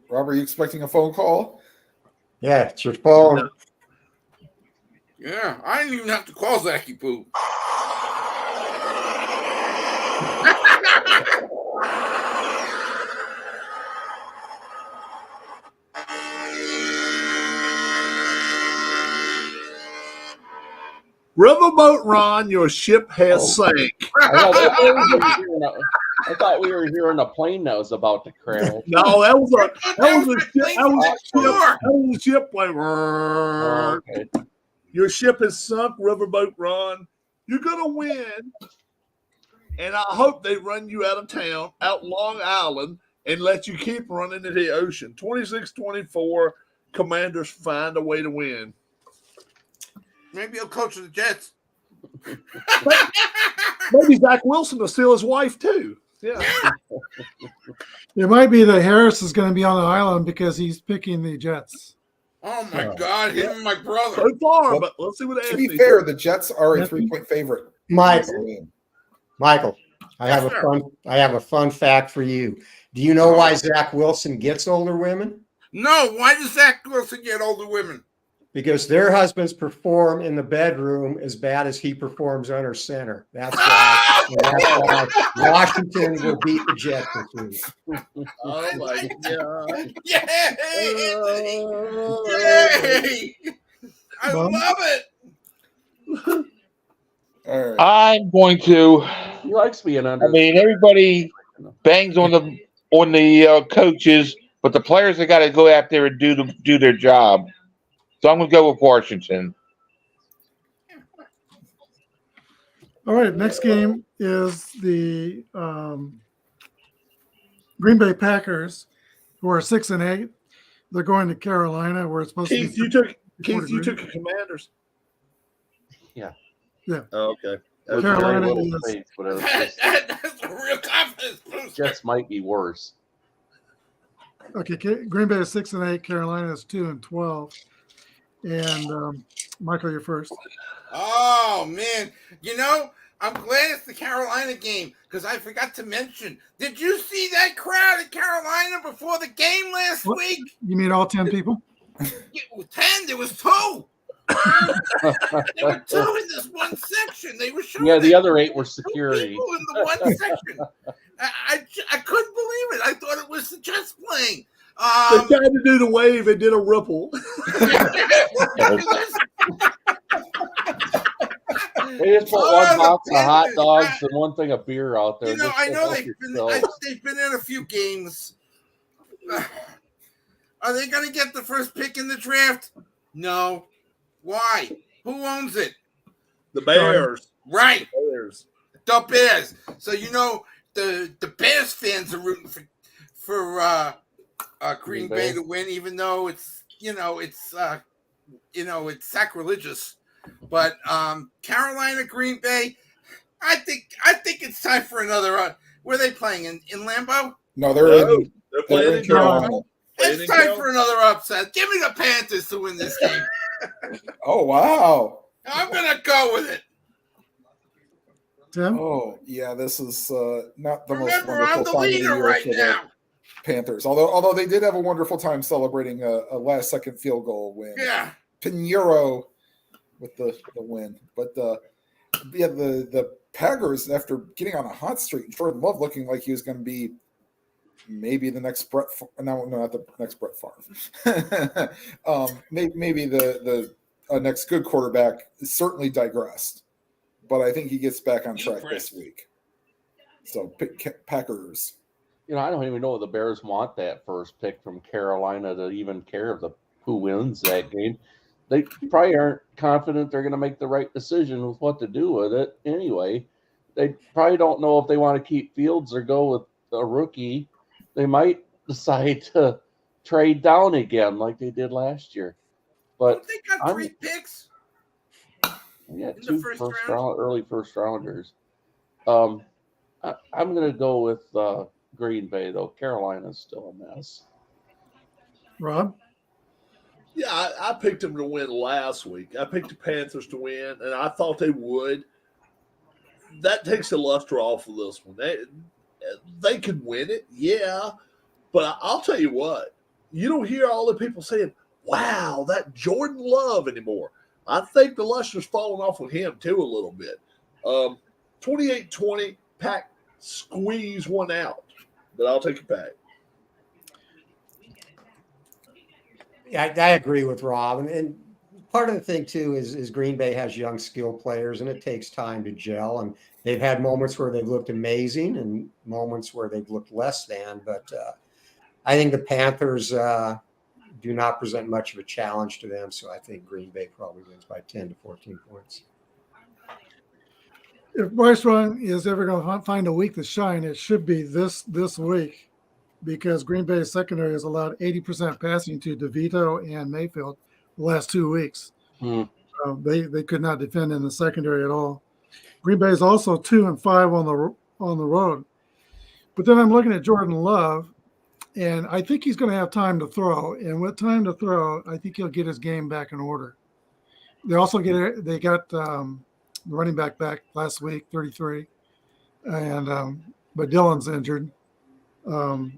Rob, are you expecting a phone call? Yeah, it's your phone. Yeah, I didn't even have to call Zachy Poo. Riverboat Ron, your ship has sank. I thought we were hearing a plane that was about to crash. No, that was a ship plane. Oh, okay. Your ship has sunk, Riverboat Ron. You're gonna win, and I hope they run you out of town, out Long Island, and let you keep running into the ocean. 26-24, Commanders find a way to win. Maybe he'll coach the Jets. Maybe Zach Wilson will steal his wife too. Yeah. It might be that Harris is going to be on the island because he's picking the Jets. Oh my God, him and my brother. So far, Well, but let's see what To Anthony be fair, says. the Jets are a 3-point favorite. Michael, I have a fun fact for you. Do you know why Zach Wilson gets older women? No, why does Zach Wilson get older women? because their husbands perform in the bedroom as bad as he performs under center. That's why Washington will beat the Jets this week. Oh my god! Yay! Yay! I Bum? love it. All right. I'm going to. He likes being under. I mean, everybody bangs on the coaches, but the players have got to go out there and do their job. So I'm going to go with Washington. All right, next game is the Green Bay Packers, who are 6-8. They're going to Carolina, where it's supposed Keith, to be. you took the Commanders. Yeah. Yeah. Oh, okay. With Carolina very little is- faith, but it's just- That's a real confidence booster. Jets might be worse. Okay, Green Bay is 6-8. Carolina is 2-12. And Michael, you're first. Oh man, you know, I'm glad it's the Carolina game because I forgot to mention. Did you see that crowd at Carolina before the game last What? week? You mean all 10 people? It was 10. There was 2. There were 2 in this one section. They were showing. Yeah, the that other 8 were 2 security. people in the one section. I couldn't believe it. I thought it was the Jets playing. They tried to do the wave and did a ripple. They just put Oh, one the box of hot Panthers. dogs and one thing of beer out there. You know, just I to know help yourselves. they've been in a few games. Are they going to get the first pick in the draft? No. Why? Who owns it? The Bears. Right, Bears. the Bears. So you know the Bears fans are rooting for Green Bay to win, even though it's sacrilegious. But Carolina, Green Bay, I think it's time for another. Where are they playing in Lambeau? No, they're No, in, they're they're playing in in Carolina. Carolina. It's time for another upset. Give me the Panthers to win this game. Oh wow. I'm gonna go with it. Tim? Oh yeah, this is not the most Remember, wonderful I'm the time of the leader year right for the now. Panthers. Although they did have a wonderful time celebrating a last second field goal win. Yeah. Pinheiro with the win. But the Packers, after getting on a hot streak, and Jordan Love looking like he was going to be maybe the next Brett. No, not the next Brett Favre. Maybe the next good quarterback certainly digressed, but I think he gets back on track this week. So Packers. You know, I don't even know if the Bears want that first pick from Carolina to even care of who wins that game. They probably aren't confident they're going to make the right decision with what to do with it anyway. They probably don't know if they want to keep Fields or go with a rookie. They might decide to trade down again like they did last year. But They got 3 picks. we got In the 2 first first round? round, early first rounders. I'm going to go with Green Bay, though. Carolina's still a mess. Rob? Yeah, I picked them to win last week. I picked the Panthers to win, and I thought they would. That takes the luster off of this one. They could win it, yeah. But I'll tell you what, you don't hear all the people saying, wow, that Jordan Love anymore. I think the luster's falling off of him, too, a little bit. 28-20, Pack squeeze one out. But I'll take it back. Yeah, I agree with Rob. And part of the thing, too, is Green Bay has young skill players, and it takes time to gel. And they've had moments where they've looked amazing and moments where they've looked less than. But I think the Panthers do not present much of a challenge to them. So I think Green Bay probably wins by 10 to 14 points. If Bryce Young is ever going to find a week to shine, it should be this week, because Green Bay's secondary has allowed 80% passing to DeVito and Mayfield the last 2 weeks. They could not defend in the secondary at all. Green Bay is also 2-5 on the road. But then I'm looking at Jordan Love, and I think he's going to have time to throw. And with time to throw, I think he'll get his game back in order. They got the running back last week, 33, and but Dylan's injured. I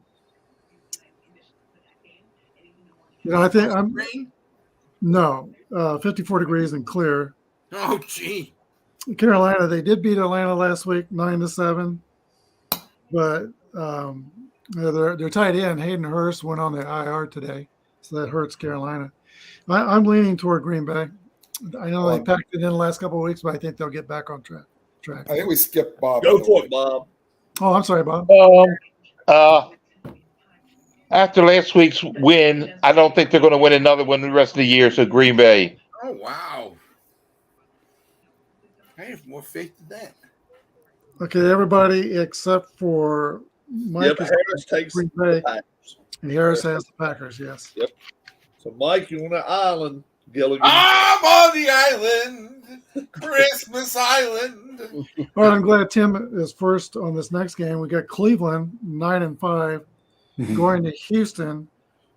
think I'm. Green? No, 54 degrees and clear. Oh, gee. Carolina, they did beat Atlanta last week, 9-7, but their tight end Hayden Hurst went on the IR today, so that hurts Carolina. I'm leaning toward Green Bay. I know they packed it in the last couple of weeks, but I think they'll get back on track. I think we skipped Bob. Go for it, Bob. Oh, I'm sorry, Bob. After last week's win, I don't think they're going to win another one the rest of the year. So Green Bay. Oh, wow. I have more faith in that. Okay, everybody except for Mike. Yep, Harris takes Green the Bay, Packers. and Harris has the Packers. Yes. So, Mike, you're on the island. Gilligan. I'm on the island, Christmas Island. All right, I'm glad Tim is first on this next game. We got Cleveland 9-5 going to Houston,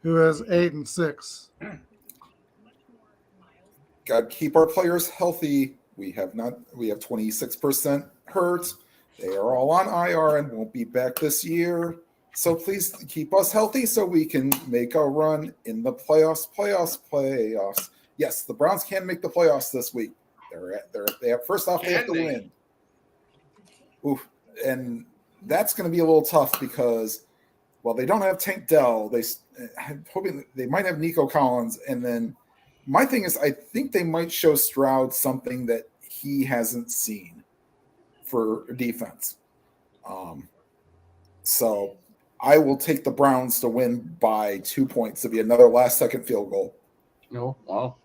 who has 8-6. Got to keep our players healthy. We have 26% hurt. They are all on IR and won't be back this year. So please keep us healthy so we can make a run in the playoffs. Yes, the Browns can make the playoffs this week. They have to win. Oof. And that's going to be a little tough because, well, they don't have Tank Dell. I'm hoping they might have Nico Collins. And then my thing is, I think they might show Stroud something that he hasn't seen for defense. So I will take the Browns to win by 2 points to be another last-second field goal. No, wow.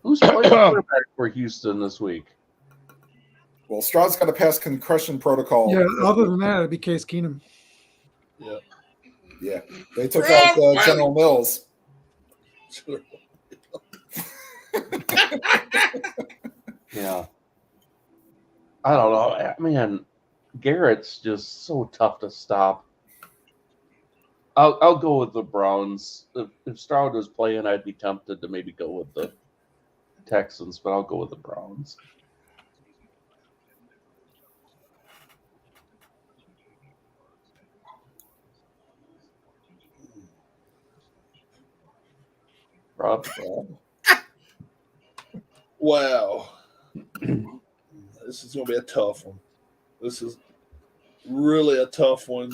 Who's playing quarterback for Houston this week? Well, Stroud's got to pass concussion protocol. Yeah, other than that, it'd be Case Keenum. Yeah, they took out General Mills. Yeah. I don't know. Man, Garrett's just so tough to stop. I'll go with the Browns. If Stroud was playing, I'd be tempted to maybe go with the Texans, but I'll go with the Browns. Rob? Wow. This is going to be a tough one. This is really a tough one.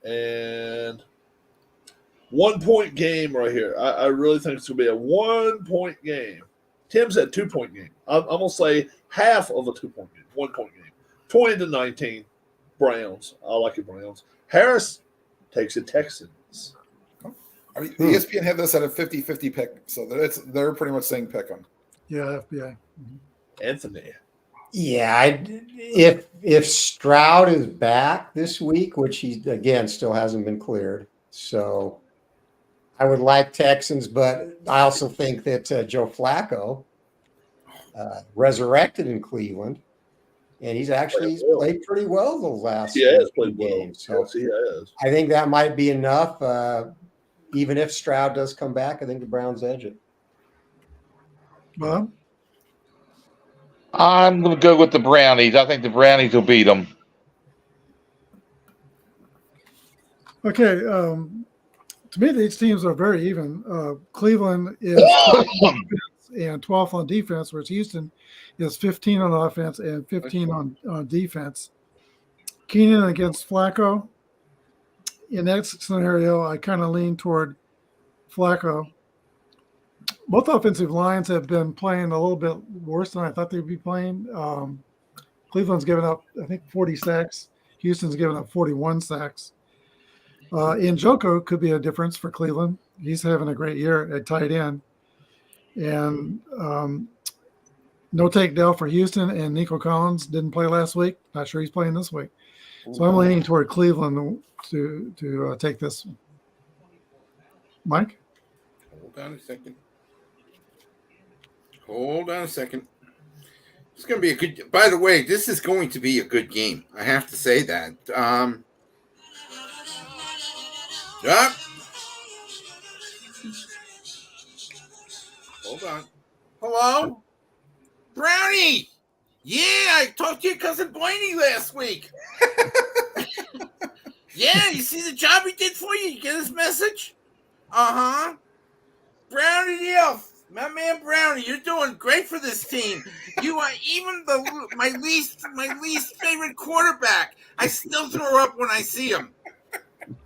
And 1 point game right here. I really think it's going to be a 1 point game. Tim said 2 point game. I'm going to say half of a 2 point game. 1 point game. 20-19. Browns. I like it, Browns. Harris takes the Texans. I mean, ESPN had this at a 50-50 pick, so they're pretty much saying pick them. Yeah, FBI. Anthony. Yeah, if Stroud is back this week, which he again still hasn't been cleared, so I would like Texans, but I also think that Joe Flacco resurrected in Cleveland, and he's played pretty well the last played games. Well. So yes, he has. I think that might be enough. Even if Stroud does come back, I think the Browns edge it. Bob? I'm going to go with the Brownies. I think the Brownies will beat them. Okay. To me, these teams are very even. Cleveland is and 12th on defense, whereas Houston is 15 on offense and 15 on defense. Keenan against Flacco. In that scenario, I kind of lean toward Flacco. Both offensive lines have been playing a little bit worse than I thought they'd be playing. Cleveland's given up, I think, 40 sacks. Houston's given up 41 sacks. Njoku could be a difference for Cleveland. He's having a great year at tight end. And no Tank Dell for Houston, and Nico Collins didn't play last week. Not sure he's playing this week. So I'm leaning toward Cleveland to take this one. Mike? Hold on a second. It's going to be a good. By the way, this is going to be a good game. I have to say that. Hold on. Hello, Brownie. Yeah, I talked to your cousin Blaney last week. Yeah, you see the job he did for you? You get his message? Uh-huh. Brownie the Elf. My man Brownie, you're doing great for this team. You are even my least favorite quarterback. I still throw up when I see him.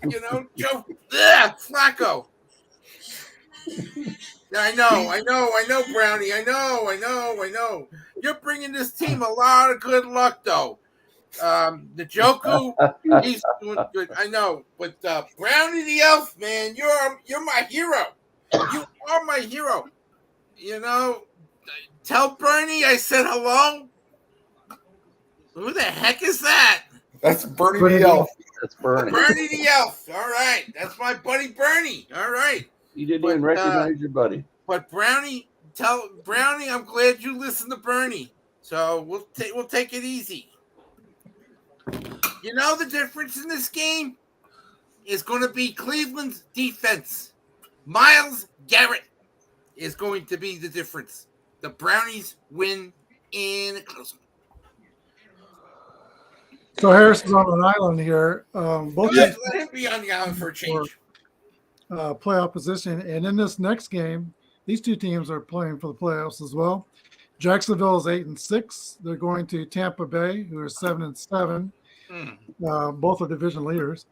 You know, Joe Flacco. I know, Brownie. I know. You're bringing this team a lot of good luck, though. The Joku, he's doing good. I know, but Brownie the Elf, man, you're my hero. You are my hero. You know, tell Bernie I said hello. Who the heck is that? That's Bernie the Elf. That's Bernie. Bernie the Elf. All right, that's my buddy Bernie. All right. You didn't even recognize your buddy. But Brownie, tell Brownie, I'm glad you listened to Bernie. So we'll take it easy. You know the difference in this game is going to be Cleveland's defense. Myles Garrett is going to be the difference. The Brownies win in a close one. So Harris is on an island here. Both Let teams him be on the island for a change. playoff position, and in this next game, these two teams are playing for the playoffs as well. Jacksonville is 8-6. They're going to Tampa Bay, who are 7-7. Both are division leaders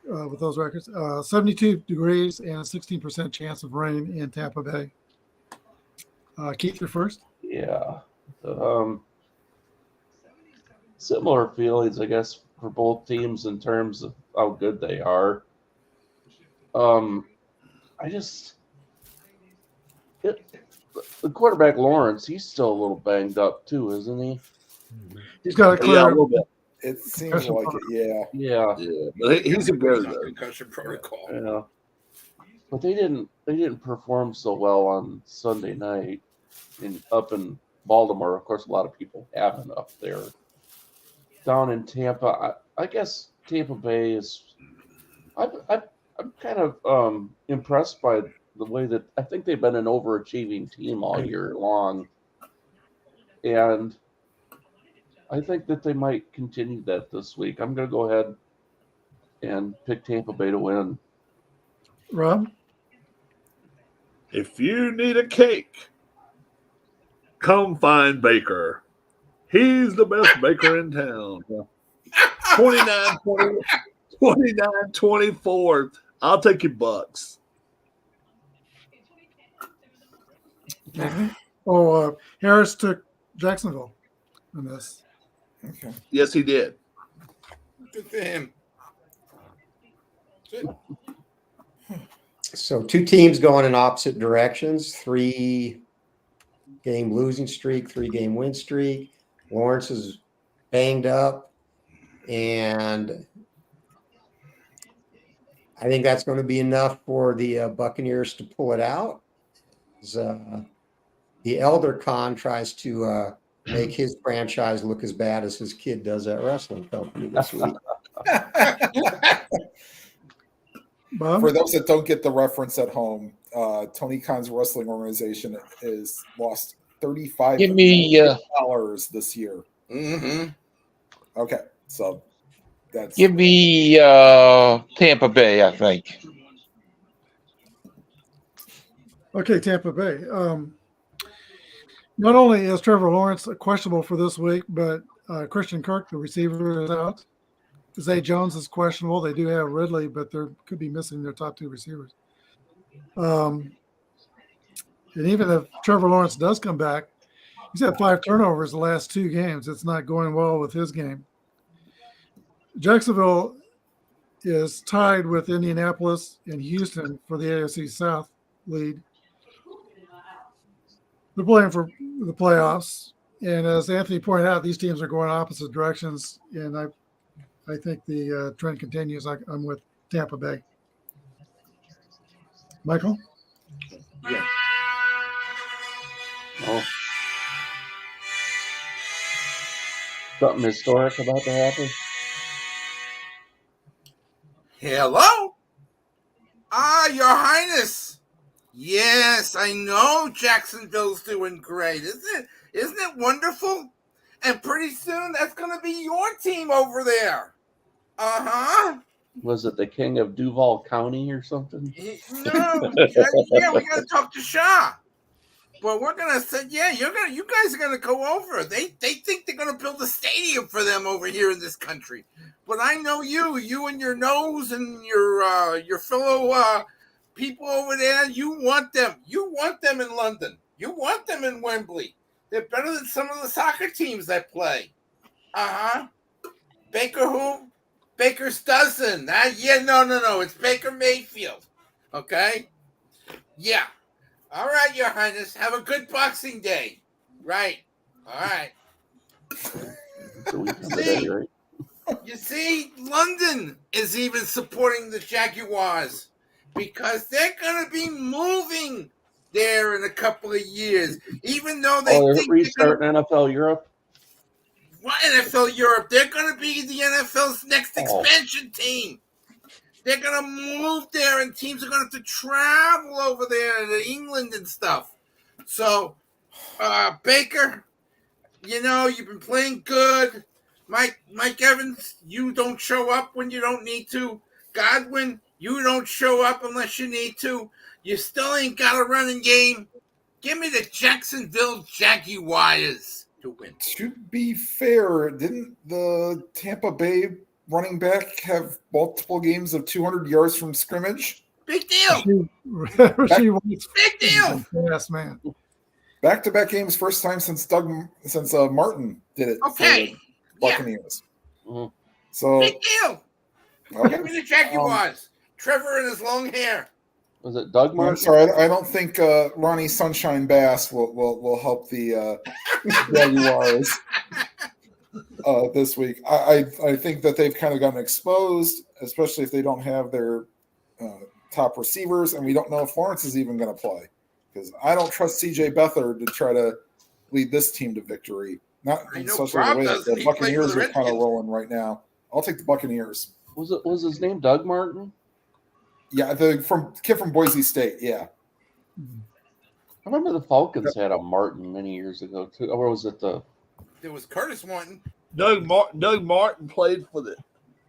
with those records. 72 degrees and a 16% chance of rain in Tampa Bay. Keith, you're first. Yeah. Similar feelings, I guess, for both teams in terms of how good they are. The quarterback Lawrence, he's still a little banged up too, isn't he? He's got a Yeah, a clear. little bit. It seems like it, yeah. Yeah. Yeah, but he's a good though. Concussion protocol. Yeah. But they didn't perform so well on Sunday night up in Baltimore. Of course, a lot of people haven't up there. Down in Tampa, I guess Tampa Bay is. I'm kind of impressed by the way that I think they've been an overachieving team all year long, and I think that they might continue that this week. I'm going to go ahead and pick Tampa Bay to win. Rob? If you need a cake, come find Baker. He's the best baker in town. 29-24. I'll take your Bucks. Harris took Jacksonville in this. Okay. Yes, he did. Good for him. Good. So two teams going in opposite directions, 3-game losing streak, 3-game win streak. Lawrence is banged up, and I think that's going to be enough for the Buccaneers to pull it out. As, the elder Khan tries to make his franchise look as bad as his kid does at wrestling company this week. Bob? For those that don't get the reference at home, Tony Khan's wrestling organization has lost $35 Give me million this year. Mm-hmm. Okay, so that's give me Tampa Bay, I think. Okay, Tampa Bay. Not only is Trevor Lawrence questionable for this week, but Christian Kirk, the receiver, is out. Zay Jones is questionable. They do have Ridley, but they could be missing their top two receivers. And even if Trevor Lawrence does come back, he's had 5 turnovers the last 2 games. It's not going well with his game. Jacksonville is tied with Indianapolis and Houston for the AFC South lead. They're playing for the playoffs. And as Anthony pointed out, these teams are going opposite directions. And I think the trend continues. I'm with Tampa Bay. Michael? Yeah. Oh. Something historic about to happen? Hello? Your Highness. Yes, I know Jacksonville's doing great. Isn't it wonderful? And pretty soon that's going to be your team over there. Uh-huh. Was it the king of Duval County or something? No, yeah, we gotta talk to Shaw. But we're gonna say, yeah, you guys are gonna go over. They think they're gonna build a stadium for them over here in this country. But I know you and your nose and your fellow people over there. You want them in London. You want them in Wembley. They're better than some of the soccer teams that play. Baker who? Baker's dozen. Yeah, no. It's Baker Mayfield. Okay? Yeah. All right, Your Highness. Have a good Boxing Day. Right. All right. So we did that, right? You see, London is even supporting the Jaguars because they're going to be moving there in a couple of years, even though they They're think restarting NFL Europe. What NFL Europe? They're going to be the NFL's next expansion team. They're going to move there, and teams are going to have to travel over there to England and stuff. So, Baker, you've been playing good. Mike Evans, you don't show up when you don't need to. Godwin, you don't show up unless you need to. You still ain't got a running game. Give me the Jacksonville Jaguars to win. To be fair, didn't the Tampa Bay running back have multiple games of 200 yards from scrimmage? Big deal. She was Big deal. yes, man. Back-to-back games, first time since Martin did it. Okay. For the Buccaneers. Yeah. So Big deal. okay. Give me the Jaguars. Trevor and his long hair. Was it Doug I'm Martin? sorry, I don't think Ronnie Sunshine Bass will help the Jaguars this week. I think that they've kind of gotten exposed, especially if they don't have their top receivers, and we don't know if Lawrence is even going to play because I don't trust CJ Beathard to try to lead this team to victory. Not I know especially Rob the way does. that He the played for Buccaneers the are kind of Redskins. rolling right now. I'll take the Buccaneers. Was his name Doug Martin? Yeah, the kid from Boise State. Yeah. I remember the Falcons had a Martin many years ago too. Or was it the? There was Curtis Martin. Doug Martin played for the.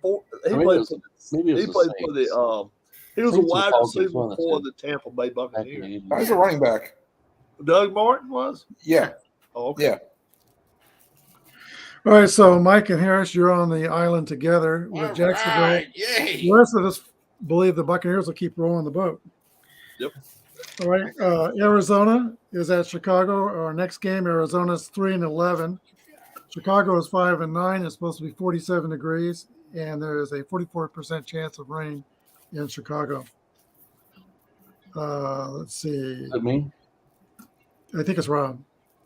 He Maybe it played was- for maybe it was he the played for Saints. the. He was a Saints or wide Falcons, receiver one of the for two. the Tampa Bay Back in the Buccaneers. 80s. He's a running back. Doug Martin was. Yeah. Oh, okay. Yeah. All right, so Mike and Harris, you're on the island together with All Jacksonville. right. Yay. The rest of us believe the Buccaneers will keep rolling the boat. Yep. All right. Arizona is at Chicago. Our next game, Arizona's 3-11. Chicago is 5-9. It's supposed to be 47 degrees, and there is a 44% chance of rain in Chicago. Let's see. Is it me? I think it's Rob.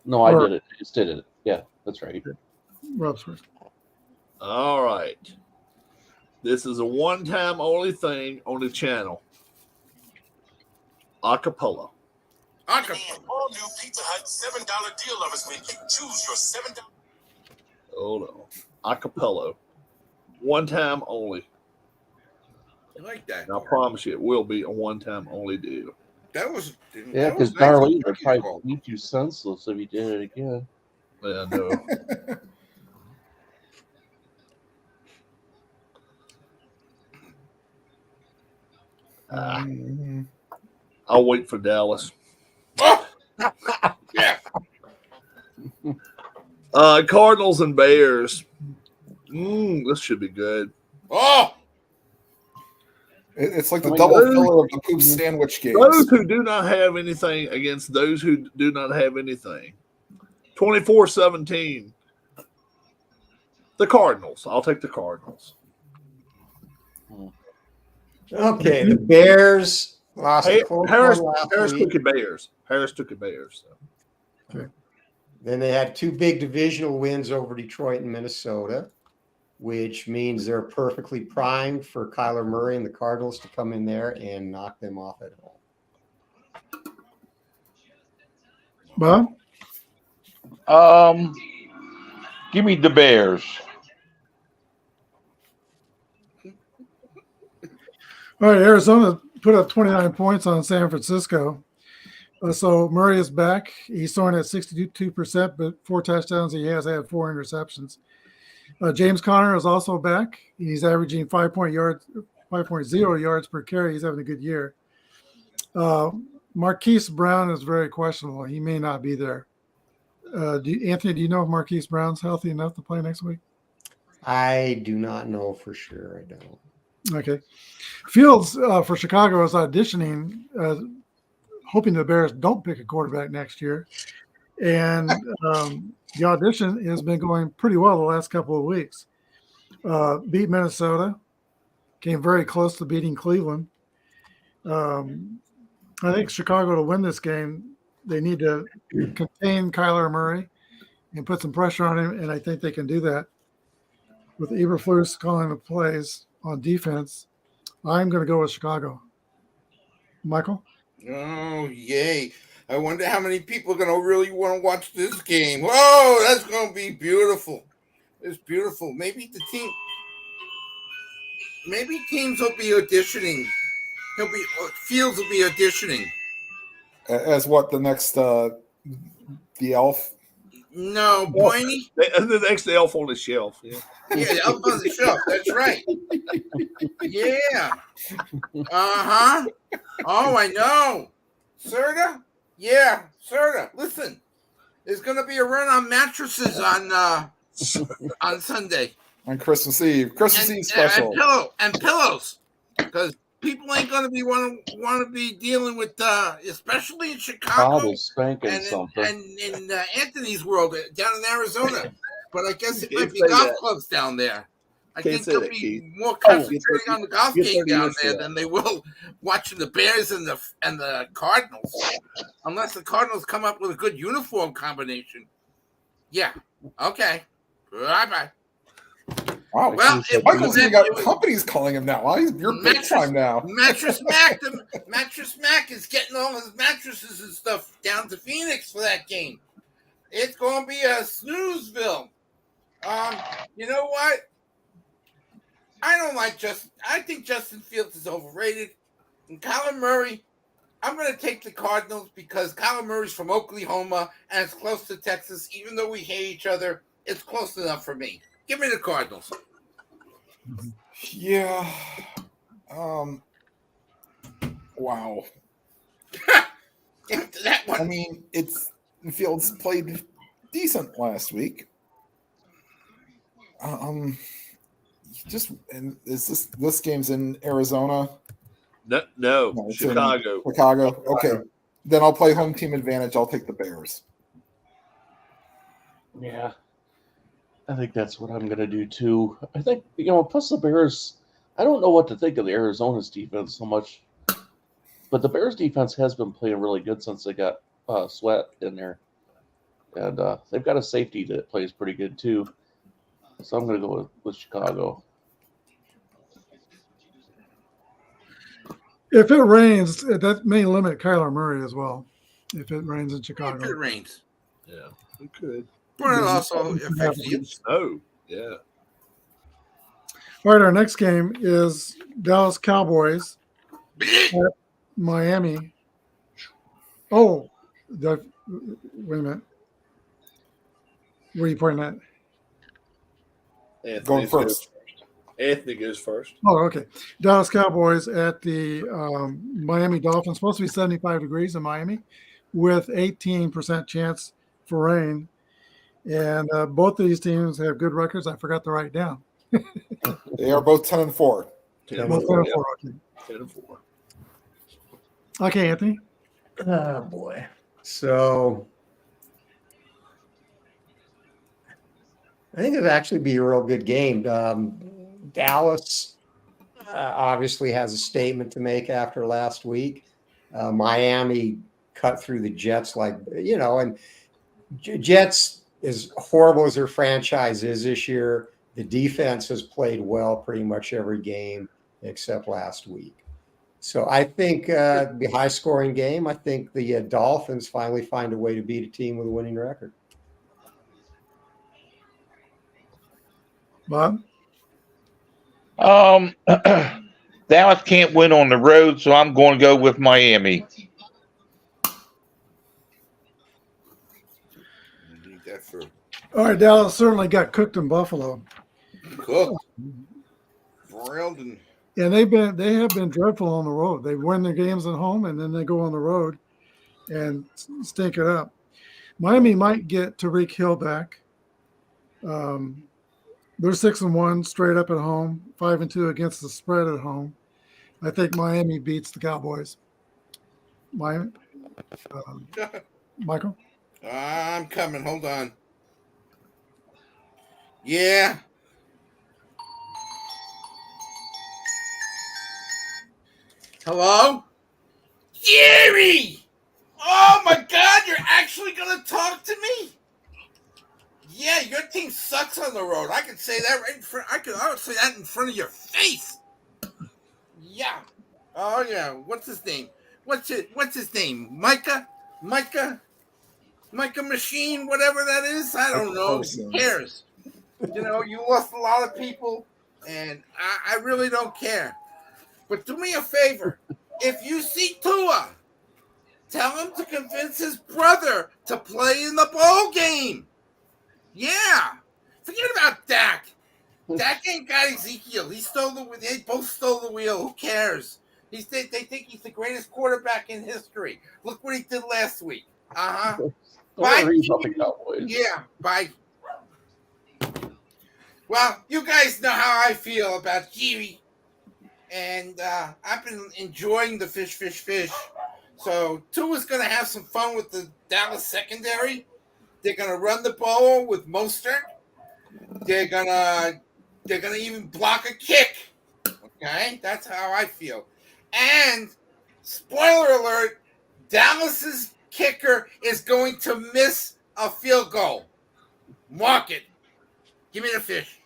No, I Or- did it. I just did it. Yeah, that's right. Rob's first. All right. This is a one-time only thing on the channel. Acapella. Acapella. All new Pizza Hut $7 deal lovers menu. Choose your $7. Hold on. Acapella. One time only. I like that. And I promise you it will be a one-time only deal. That was Yeah, that was because nice Darlene of would Turkey probably Bowl. beat you senseless if you did it again. Yeah, I know. I'll wait for Dallas. Oh! Yeah. Cardinals and Bears. This should be good. Oh, It's like the Like double those- filler of the poop sandwich games. Those who do not have anything against those who do not have anything. 24-17. The Cardinals. I'll take the Cardinals. Okay, the Bears lost Hey, a close Harris one last took week. it Bears. Harris took it Bears. So. Then they had two big divisional wins over Detroit and Minnesota, which means they're perfectly primed for Kyler Murray and the Cardinals to come in there and knock them off at home. Bob? Give me the Bears. All right, Arizona put up 29 points on San Francisco. So Murray is back. He's throwing at 62%, but 4 touchdowns. He has had 4 interceptions. James Conner is also back. He's averaging 5.0 yards per carry. He's having a good year. Marquise Brown is very questionable. He may not be there. Anthony, do you know if Marquise Brown's healthy enough to play next week? I do not know for sure. I don't. Okay. Fields for Chicago is auditioning, hoping the Bears don't pick a quarterback next year. And the audition has been going pretty well the last couple of weeks. Beat Minnesota, came very close to beating Cleveland. I think Chicago, to win this game, they need to contain Kyler Murray and put some pressure on him, and I think they can do that. With Eberflus calling the plays on defense, I'm going to go with Chicago. Michael? Oh, yay. I wonder how many people are going to really want to watch this game. Whoa, that's going to be beautiful. It's beautiful. Maybe teams will be auditioning. Fields will be auditioning. As what, the next the elf? No, Boyney? The next elf on the shelf. Yeah. Yeah, the elf on the shelf. That's right. Yeah. Uh-huh. Oh, I know. Serta? Yeah, Serta. Listen, there's going to be a run on mattresses on Sunday. On Christmas Eve. Christmas Eve special. And pillows. Because people ain't going to be want to be dealing with, especially in Chicago. Probably spanking And something. in Anthony's world down in Arizona. But I guess it might Can't be say golf that. clubs down there. I Can't think say they'll that, be Keith. more concentrating on the golf Get game 30 down years there for that. than they will watching the Bears and the Cardinals. Unless the Cardinals come up with a good uniform combination. Yeah. Okay. Bye-bye. Wow. Well, it Michael's was even that- got companies calling him now. You're big time now. Mattress Mac. Mattress Mac is getting all his mattresses and stuff down to Phoenix for that game. It's going to be a snoozeville. You know what? I think Justin Fields is overrated. And Kyler Murray, I'm going to take the Cardinals because Kyler Murray's from Oklahoma and it's close to Texas. Even though we hate each other, it's close enough for me. Give me the Cardinals. Yeah. Wow. After that I one, mean, Fields played decent last week. And is this game's in Arizona? No, No, it's in Chicago. Chicago. Okay. Then I'll play home team advantage. I'll take the Bears. Yeah. I think that's what I'm going to do too. I think, plus the Bears, I don't know what to think of the Arizona's defense so much, but the Bears defense has been playing really good since they got Sweat in there. And they've got a safety that plays pretty good too. So I'm going to go with Chicago. If it rains, that may limit Kyler Murray as well. If it rains in it Chicago. rains. Yeah, we could. But it also affects you. Snow. Yeah. All right, our next game is Dallas Cowboys at Miami. Oh, wait a minute. Where are you pointing at? Anthony Going first. Anthony goes first. Oh, okay. Dallas Cowboys at the Miami Dolphins. Supposed to be 75 degrees in Miami with 18% chance for rain. And both of these teams have good records. I forgot to write down. They are both 10-4. 10-4, okay. 10-4. Okay, Anthony. Oh boy. So I think it'd actually be a real good game. Dallas obviously has a statement to make after last week. Miami cut through the Jets and Jets, as horrible as their franchise is this year, the defense has played well pretty much every game except last week. So I think it'll be a high-scoring game. I think the Dolphins finally find a way to beat a team with a winning record. Bob? Dallas can't win on the road, so I'm going to go with Miami. You need that for All right, Dallas certainly got cooked in Buffalo. Cooked, broiled, and And they have been dreadful on the road. They win their games at home and then they go on the road and stink it up. Miami might get Tariq Hill back. They're 6-1 straight up at home, 5-2 against the spread at home. I think Miami beats the Cowboys. Miami, Michael. I'm coming. Hold on. Yeah. Hello? Jerry! Oh my God, you're actually going to talk to me? Yeah, your team sucks on the road. I can say that right in front. I would say that in front of your face. Yeah. Oh yeah. What's his name? What's his name? Micah Machine, whatever that is. I don't know. Who cares? You know, you lost a lot of people, and I really don't care. But do me a favor. If you see Tua, tell him to convince his brother to play in the bowl game. Yeah. Forget about Dak. Dak ain't got Ezekiel. They both stole the wheel. Who cares? They think he's the greatest quarterback in history. Look what he did last week. Bye. About the Cowboys. Yeah, bye. Well, you guys know how I feel about Kiwi. And I've been enjoying the fish. So Tua's going to have some fun with the Dallas secondary. They're going to run the ball with Mostert. They're gonna even block a kick. Okay, that's how I feel. And spoiler alert: Dallas's kicker is going to miss a field goal. Mark it. Give me the fish.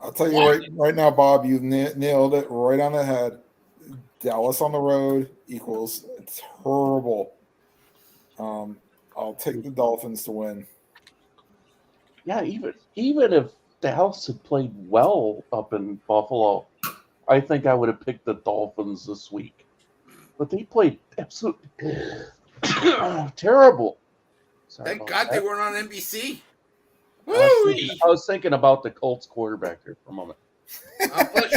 I'll tell you right now, Bob, you nailed it right on the head. Dallas on the road equals terrible. I'll take the Dolphins to win. Yeah, even if Dallas had played well up in Buffalo, I think I would have picked the Dolphins this week. But they played absolutely terrible. Sorry Thank about God that. they weren't on NBC. I was thinking about the Colts quarterback here for a moment.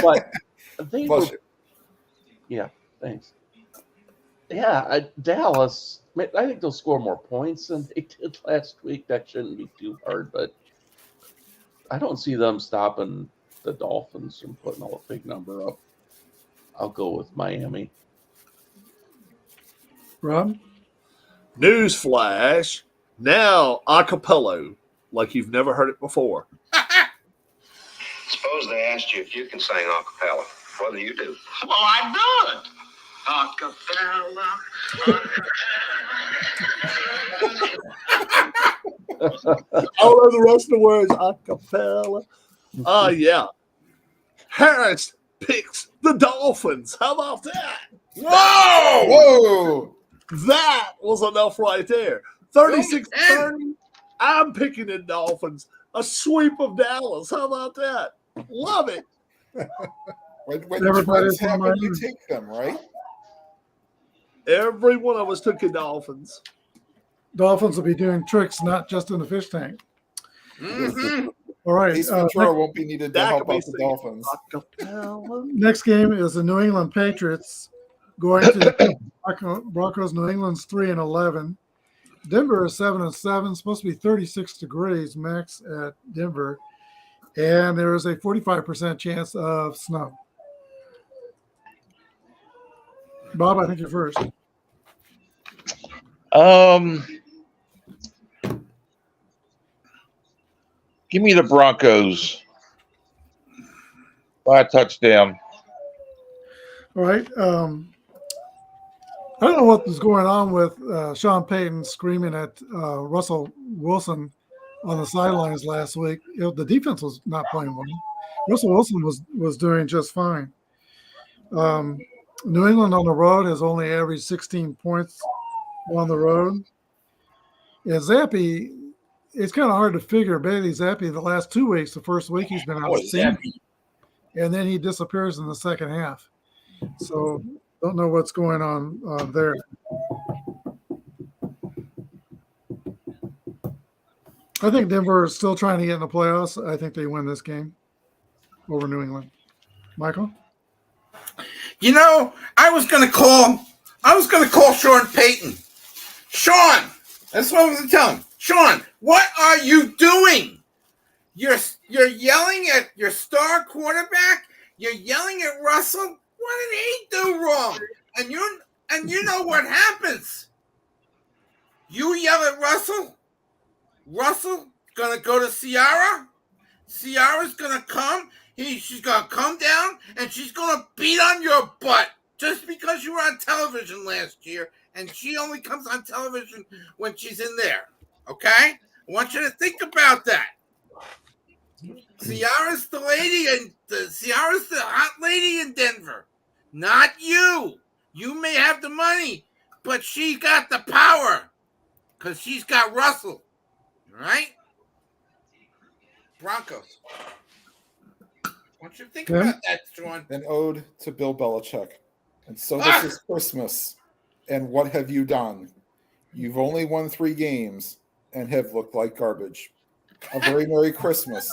But they were, yeah, thanks. Yeah, Dallas, I think they'll score more points than they did last week. That shouldn't be too hard, but I don't see them stopping the Dolphins from putting a big number up. I'll go with Miami. Rob? Newsflash. Now acapello, like you've never heard it before. Suppose they asked you if you can sing a cappella. What do you do? Well, I do it. Acapella. All of the rest of the words, acapella. Yeah. Harris picks the Dolphins. How about that? Whoa! That was enough right there. 36-30. I'm picking the Dolphins. A sweep of Dallas. How about that? Love it. When Everybody's trends happen, on you my- take them, right? Every one of us took the Dolphins. Dolphins will be doing tricks, not just in the fish tank. Mm-hmm. All right. Ace Ventura won't be needed to That help could be out the singing Dolphins. acapella. Next game is the New England Patriots going to the Broncos. New England's 3-11. Denver is 7-7. Supposed to be 36 degrees max at Denver, and there is a 45% chance of snow. Bob, I think you're first. Give me the Broncos by a touchdown. All right. I don't know what was going on with Sean Payton screaming at Russell Wilson on the sidelines last week. The defense was not playing well. Russell Wilson was doing just fine. New England on the road has only averaged 16 points on the road. And Zappe, it's kind of hard to figure Bailey Zappe the last 2 weeks. The first week he's been outstanding, and then he disappears in the second half. So don't know what's going on there. I think Denver is still trying to get in the playoffs. I think they win this game over New England. Michael? You know, I was gonna call Sean Payton. Sean, that's what I was gonna tell him. Sean, what are you doing? You're yelling at your star quarterback. You're yelling at Russell. What did he do wrong? And you know what happens? You yell at Russell. Russell gonna go to Ciara. Ciara's gonna come. She's gonna come down and she's gonna beat on your butt just because you were on television last year, and she only comes on television when she's in there. Okay? I want you to think about that. Ciara's the lady, and Ciara's the hot lady in Denver, not you. You may have the money, but she got the power because she's got Russell. All right? Broncos. I want you to think about that, Sean. An ode to Bill Belichick. And so this is Christmas. And what have you done? You've only won 3 games and have looked like garbage. A very Merry Christmas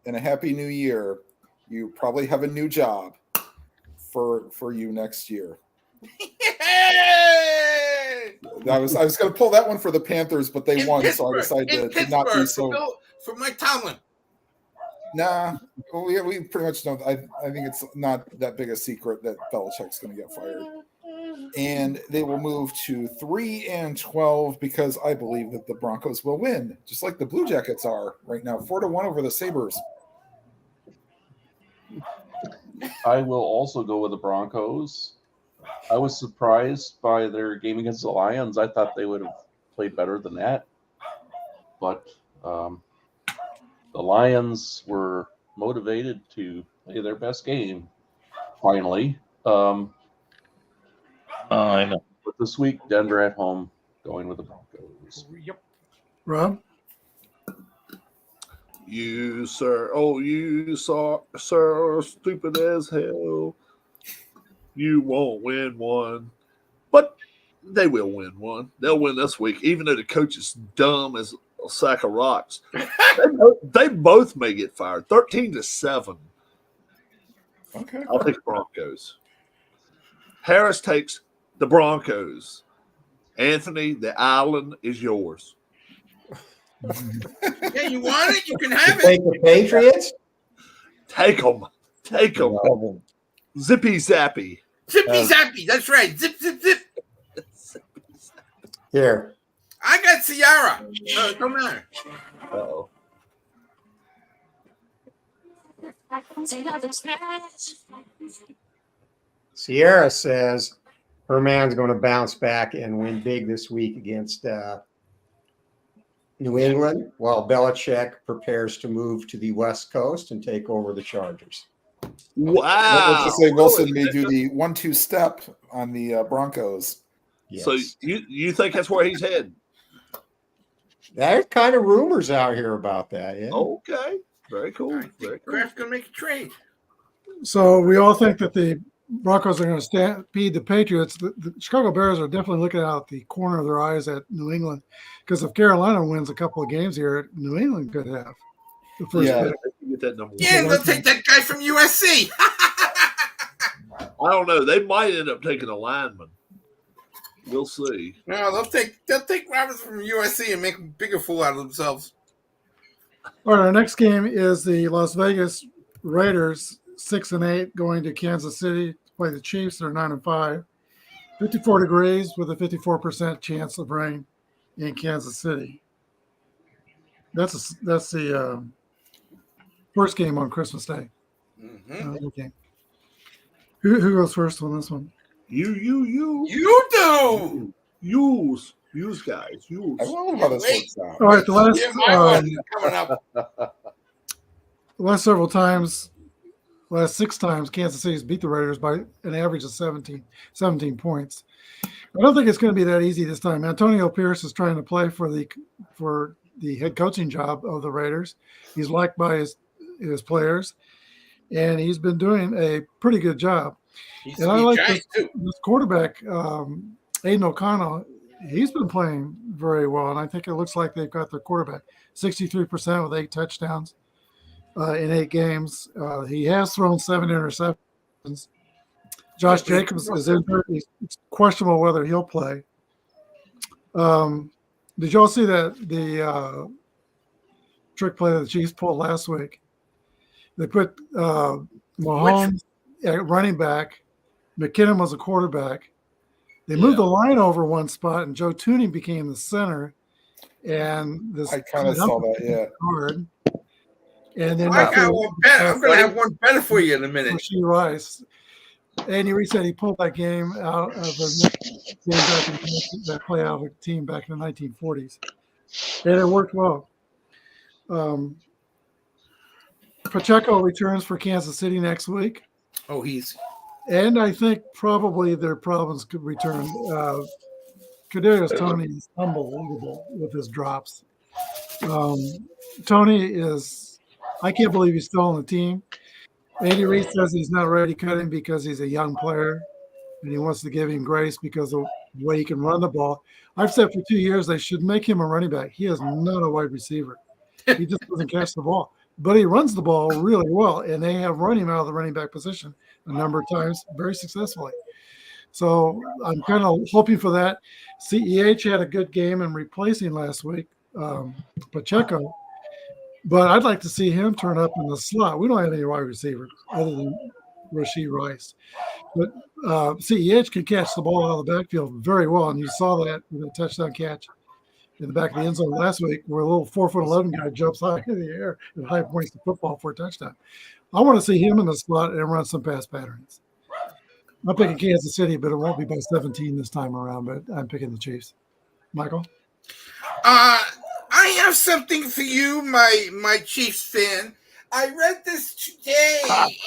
and a Happy New Year. You probably have a new job for you next year. Yay! I was going to pull that one for the Panthers, but they In won, Pittsburgh, so I decided to not be so. For Mike Tomlin. Nah, we pretty much know. I think it's not that big a secret that Belichick's going to get fired, and they will move to 3-12 because I believe that the Broncos will win, just like the Blue Jackets are right now, 4-1 over the Sabres. I will also go with the Broncos. I was surprised by their game against the Lions. I thought they would have played better than that, but the Lions were motivated to play their best game, finally. I know. But this week, Denver at home, going with the Broncos. Yep. Rob? You, sir. Oh, you, sir, stupid as hell. You won't win one. But they will win one. They'll win this week, even though the coach is dumb as a sack of rocks. They both may get fired. 13-7. Okay. I'll take the Broncos. Harris takes the Broncos. Anthony, the island is yours. Yeah, you want it? You can have it. Take the Patriots? Take them. Take them. Zippy zappy. Zippy zappy. That's right. Zip, zip, zip. Here. I got Ciara. Come on. Uh-oh. Sierra says her man's going to bounce back and win big this week against New England, while Belichick prepares to move to the West Coast and take over the Chargers. Wow. Let's just say Wilson may do the 1-2 step on the Broncos. Yes. So you think that's where he's headed? There's kind of rumors out here about that. Yeah. Okay. Very cool. Very cool. Kraft's going to make a trade. So we all think that the Broncos are going to stampede the Patriots. The Chicago Bears are definitely looking out the corner of their eyes at New England, because if Carolina wins a couple of games here, New England could have the first Yeah. pick. Get that number. Yeah, they'll take that guy from USC. I don't know. They might end up taking a lineman. We'll see. No, they'll take Robertson from USC and make a bigger fool out of themselves. All right, our next game is the Las Vegas Raiders, 6-8, going to Kansas City to play the Chiefs. They're 9-5. 54 degrees with a 54% chance of rain in Kansas City. That's the first game on Christmas Day. Mm-hmm. Okay. Who goes first on this one? You. You do. Use guys. Use. I don't know how this works out. All right, the last Yeah, my one coming up. last 6 times, Kansas City's beat the Raiders by an average of 17 points. I don't think it's going to be that easy this time. Antonio Pierce is trying to play for the head coaching job of the Raiders. He's liked by his players, and he's been doing a pretty good job. He's And I like giant, too. this quarterback, Aiden O'Connell. he's been playing very well, and I think it looks like they've got their quarterback 63% with 8 touchdowns in 8 games. He has thrown 7 interceptions. Josh Jacobs is injured. It's questionable whether he'll play. Did y'all see that the trick play that the Chiefs pulled last week? They put Mahomes at running back. McKinnon was a quarterback. They moved the line over one spot, and Joe Tooney became the center. And this I kind of saw that, yeah. Hard. And then I got one better. I'm going to have one better for you in a minute. Rashee Rice. Andy Reid said he pulled that game out of the game back in that play out of a team back in the 1940s. And it worked well. Pacheco returns for Kansas City next week. Oh, And I think probably their problems could return. Kadarius Toney is unbelievable with his drops. Toney is, I can't believe he's still on the team. Andy Reid says he's not ready to cut him because he's a young player and he wants to give him grace because of the way he can run the ball. I've said for 2 years they should make him a running back. He is not a wide receiver. He just doesn't catch the ball. But he runs the ball really well, and they have run him out of the running back position a number of times very successfully. So I'm kind of hoping for that. CEH had a good game in replacing last week, Pacheco. But I'd like to see him turn up in the slot. We don't have any wide receivers other than Rashee Rice. But CEH can catch the ball out of the backfield very well, and you saw that with a touchdown catch in the back of the end zone last week where a little 4'11" guy jumps high in the air and high points the football for a touchdown. I want to see him in the slot and run some pass patterns. I'm picking Kansas City, but it won't be by 17 this time around, but I'm picking the Chiefs. Michael? I have something for you, my Chiefs fan. I read this today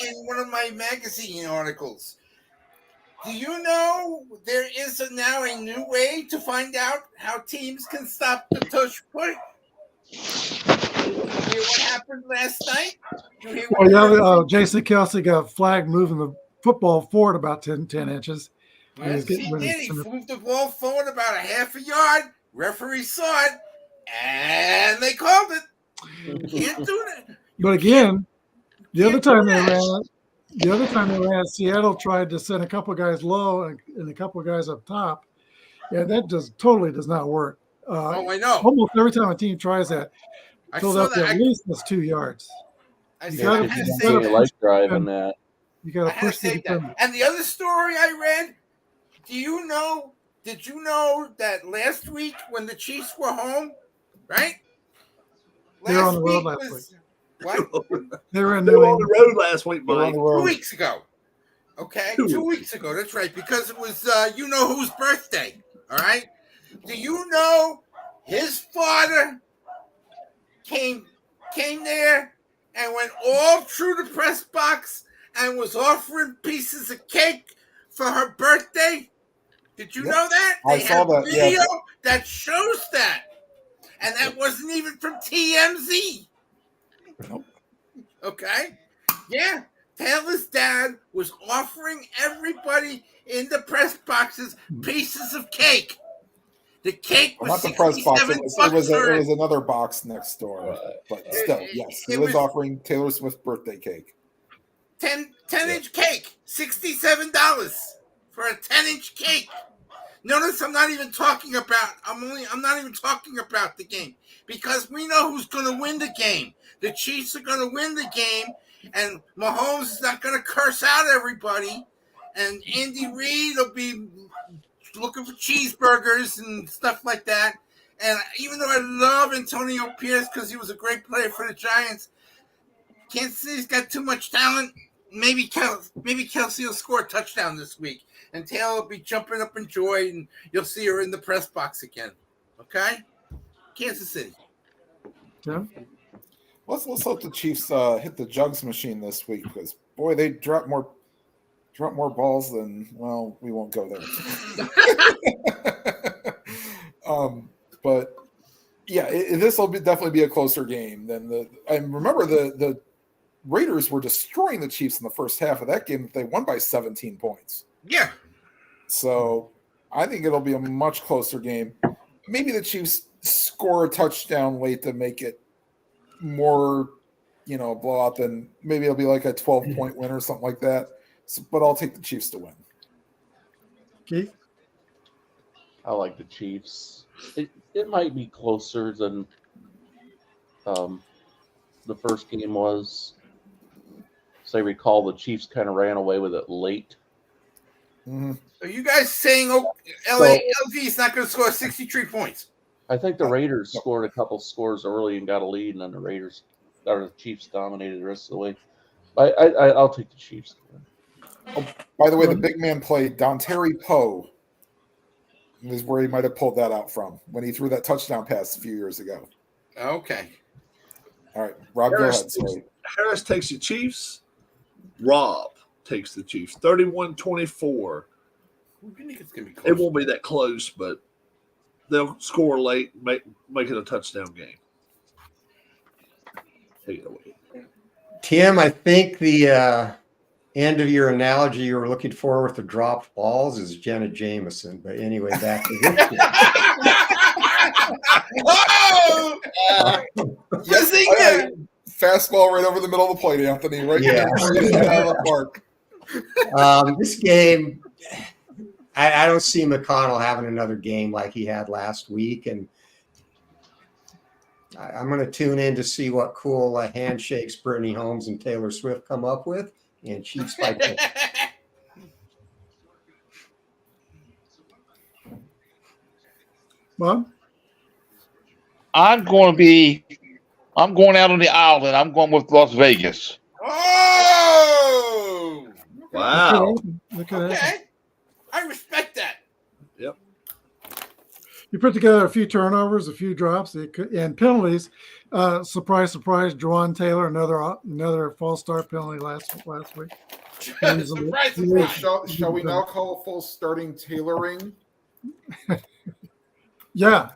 in one of my magazine articles. Do you know there is now a new way to find out how teams can stop the tush push? Did you hear what happened last night? Jason Kelsey got flagged moving the football forward about 10 inches. Yes, he did. He moved the ball forward about a half a yard. Referee saw it, and they called it. You can't do that. But again, the other time they ran, Seattle tried to send a couple guys low and a couple guys up top. Yeah, that totally does not work. I know. Almost every time a team tries that, Philadelphia at least is 2 yards. You got to life drive in that. You got to push the that. And the other story I read, did you know that last week when the Chiefs were home, right? They were on the road last week. What? They were on the road last week, Mike. 2 weeks ago. Okay, 2 weeks ago. That's right, because it was you know whose birthday. All right. Do you know his father came there and went all through the press box and was offering pieces of cake for her birthday? Did you know that? I saw that video that shows that. And that wasn't even from TMZ. Nope. Okay? Yeah. Taylor's dad was offering everybody in the press boxes pieces of cake. The cake was not the press box. It was another box next door. But still, yes. He was offering Taylor Swift's birthday cake. 10-inch cake. $67 for a 10-inch cake. Notice I'm not even talking about the game because we know who's going to win the game. The Chiefs are going to win the game, and Mahomes is not going to curse out everybody, and Andy Reid will be looking for cheeseburgers and stuff like that. And even though I love Antonio Pierce because he was a great player for the Giants, Kansas City's got too much talent. Maybe Kelsey will score a touchdown this week. And Taylor will be jumping up in joy, and you'll see her in the press box again. Okay? Kansas City. Yeah. Let's hope the Chiefs hit the jugs machine this week because boy, they drop more balls than we won't go there. But yeah, this will definitely be a closer game than I remember the Raiders were destroying the Chiefs in the first half of that game. They won by 17 points. Yeah. So I think it'll be a much closer game. Maybe the Chiefs score a touchdown late to make it more, blowout than maybe it'll be like a 12-point win or something like that. So, but I'll take the Chiefs to win. Keith? I like the Chiefs. It might be closer than the first game was. As I recall, the Chiefs kind of ran away with it late. Mm-hmm. Are you guys saying LV is not going to score 63 points? I think the Raiders scored a couple scores early and got a lead, and then the Chiefs dominated the rest of the way. I'll take the Chiefs. By the way, the big man play, Dontari Poe, is where he might have pulled that out from when he threw that touchdown pass a few years ago. Okay. All right, Rob, go ahead. Sorry. Harris takes the Chiefs. Rob takes the Chiefs. 31-24. It's gonna be close. It won't be that close, but they'll score late, make it a touchdown game. Take it away. Tim, I think the end of your analogy you were looking for with the dropped balls is Jenna Jameson. But anyway, back to this game. Oh! Yes, he did. Fastball right over the middle of the plate, Anthony. Right Yeah. out of the park. This game, I don't see McConnell having another game like he had last week. And I'm going to tune in to see what cool handshakes Brittany Holmes and Taylor Swift come up with. And Chiefs by 10. Bob? I'm going out on the island. I'm going with Las Vegas. Oh! Wow. Look at that. Okay. I respect that. Yep. You put together a few turnovers, a few drops, and penalties. Surprise, surprise! Jawan Taylor, another false start penalty last week. Surprise, surprise. Shall we now call a full starting tailoring? Yeah,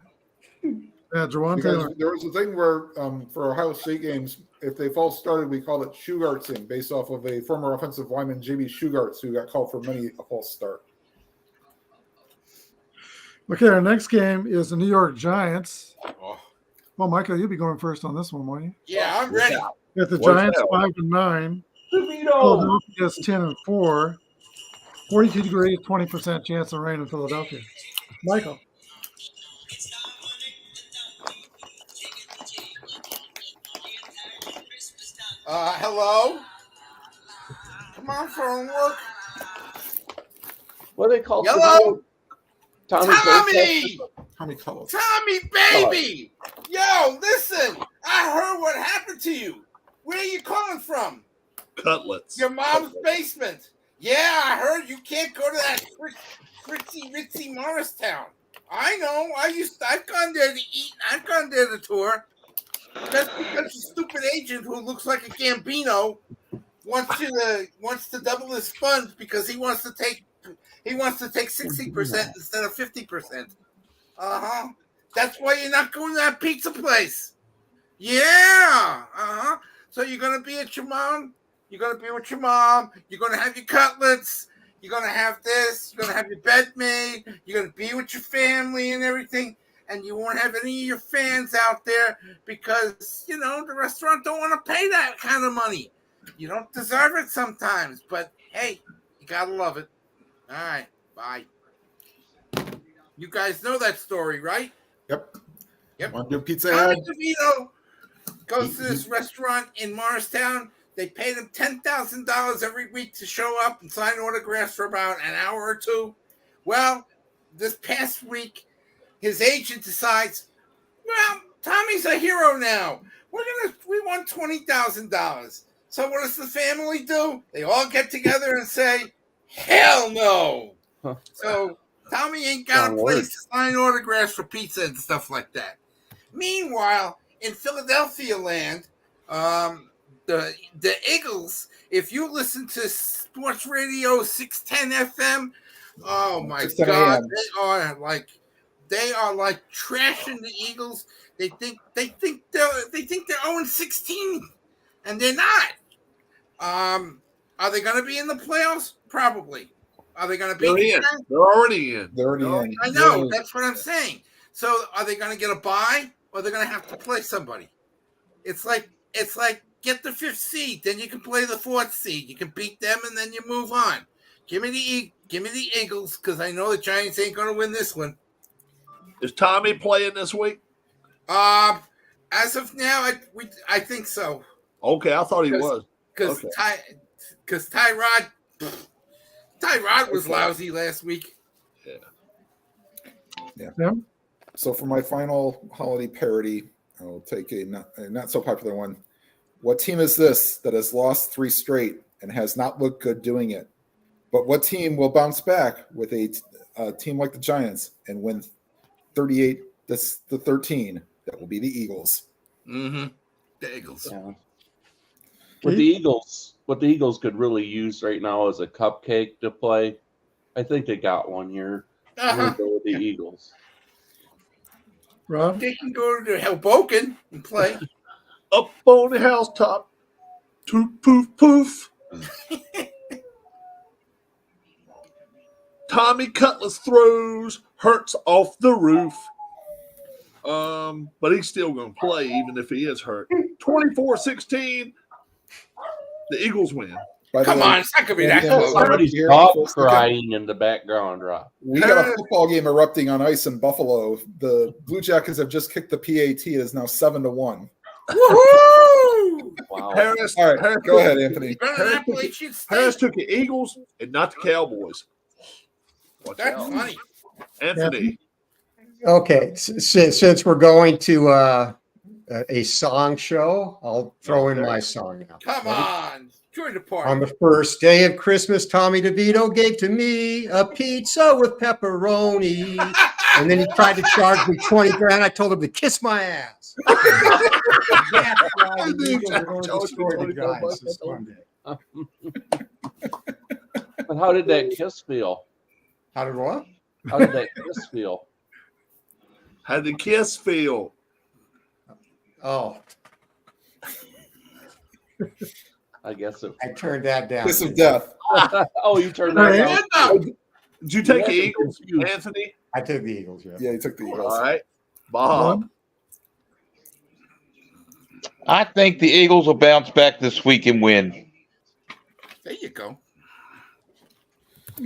Jawan Because Taylor. there was a thing where for Ohio State games, if they false started, we called it Shugartsing, based off of a former offensive lineman, J.B. Shugarts, who got called for many a false start. Okay, our next game is the New York Giants. Oh. Well, Michael, you'll be going first on this one, won't you? Yeah, I'm ready. Got the What's Giants that? 5-9. Philadelphia's 10-4. 42 degrees, 20% chance of rain in Philadelphia. Michael. Hello? Come on, phone work. What do they call Yellow? Tommy? Tommy Cullis. Tommy, baby! Yo, listen! I heard what happened to you. Where are you calling from? Cutlets. Your mom's basement. Yeah, I heard you can't go to that ritzy Morristown. I know. I've gone there to eat. I've gone there to tour. That's because the stupid agent who looks like a Gambino wants to double his funds because he wants to take 60% instead of 50%. That's why you're not going to that pizza place. Yeah. So you're gonna be at your mom. You're gonna be with your mom. You're gonna have your cutlets. You're gonna have this. You're gonna have your bed made. You're gonna be with your family and everything. And you won't have any of your fans out there because, the restaurant don't want to pay that kind of money. You don't deserve it sometimes, but hey, you gotta love it. All right, bye. You guys know that story, right? Yep. Want your pizza Tommy head? DeVito goes to this restaurant in Morristown. They paid him $10,000 every week to show up and sign autographs for about an hour or two. Well, this past week, his agent decides, well, Tommy's a hero now. We won $20,000. So what does the family do? They all get together and say, hell no. Huh. So Tommy ain't got a place to sign autographs for pizza and stuff like that. Meanwhile, in Philadelphia land, the Eagles, if you listen to Sports Radio 610 FM, oh my God, they are like trashing the Eagles. They think they're 0-16, and they're not. Are they going to be in the playoffs? Probably. Are they going to They're beat? in. They're already in. They're already in. I know. That's what I'm saying. So are they going to get a bye, or they're going to have to play somebody? It's like get the 5th seed, then you can play the 4th seed. You can beat them, and then you move on. Give me the Eagles, because I know the Giants ain't going to win this one. Is Tommy playing this week? As of now, I think so. Okay, I thought he was. Because Okay. Tyrod was lousy last week. Yeah. So for my final holiday parody, I'll take a not so popular one. What team is this that has lost 3 straight and has not looked good doing it? But what team will bounce back with a team like the Giants and win 38-13? That will be the Eagles. Mm-hmm. The Eagles. Yeah. What the Eagles could really use right now is a cupcake to play. I think they got one here. I'm gonna go with the Eagles. Rob? They can go to Hoboken and play. Up on the housetop. Toot, poof, poof. Tommy Cutlass throws, Hurts off the roof. But he's still going to play even if he is hurt. 24-16. The Eagles win. By the Come way, on, it's not going to be that yeah, close. Somebody's Here, dog first crying in the background, Rob. we got a football game erupting on ice in Buffalo. The Blue Jackets have just kicked the PAT. It is now 7-1. Woohoo! Wow. Harris, All right, Harris go ahead, Anthony. Better than Appalachian State. Harris took the Eagles and not the Cowboys. Watch That's out. funny. Anthony. Okay, since we're going to a song show, I'll throw in my song now. Come on. Join the party. On the first day of Christmas, Tommy DeVito gave to me a pizza with pepperoni. And then he tried to charge me 20 grand. I told him to kiss my ass. That's why the Eagles are going to destroy the Giants this Monday. But how did that kiss feel? How did what? How did that kiss feel? How did the kiss feel? Oh, I guess it. I turned that down. Kiss of death. Oh, you turned that Hey. down. Did you take the Yeah, Eagles, you- Anthony? I took the Eagles, yeah. Yeah, he took the Eagles. All right. Bob. I think the Eagles will bounce back this week and win. There you go.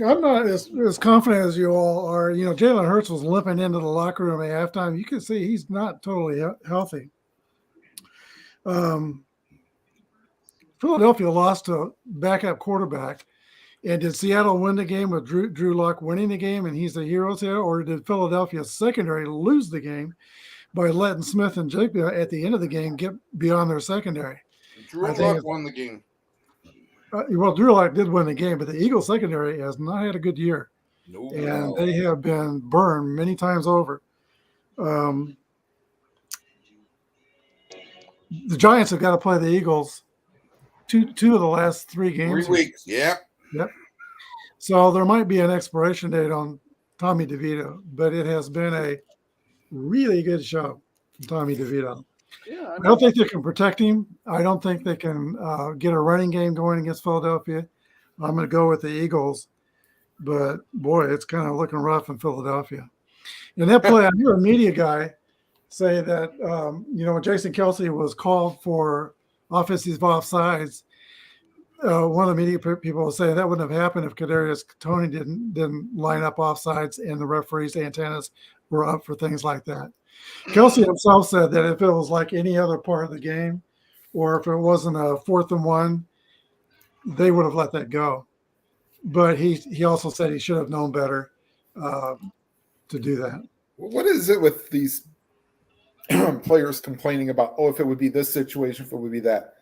I'm not as confident as you all are. You know, Jalen Hurts was limping into the locker room at halftime. You can see he's not totally healthy. Philadelphia lost to a backup quarterback. And did Seattle win the game with Drew Lock winning the game and he's the hero here? Or did Philadelphia's secondary lose the game by letting Smith and Jigba at the end of the game get beyond their secondary? Drew I think Lock it's- won the game. Well, Drew Lock did win the game, but the Eagles secondary has not had a good year. No. And they have been burned many times over. The Giants have got to play the Eagles two of the last 3 games. 3 weeks. Yep. So there might be an expiration date on Tommy DeVito, but it has been a really good show from Tommy DeVito. Yeah, I don't think they can protect him. I don't think they can get a running game going against Philadelphia. I'm going to go with the Eagles, but boy, it's kind of looking rough in Philadelphia. And that play, I hear a media guy say that, when Jason Kelsey was called for offensive offsides, one of the media people was saying that wouldn't have happened if Kadarius Toney didn't line up offsides and the referees' antennas were up for things like that. Kelsey himself said that if it was like any other part of the game, or if it wasn't a 4th and 1, they would have let that go. But he also said he should have known better to do that. What is it with these players complaining about, if it would be this situation, if it would be that?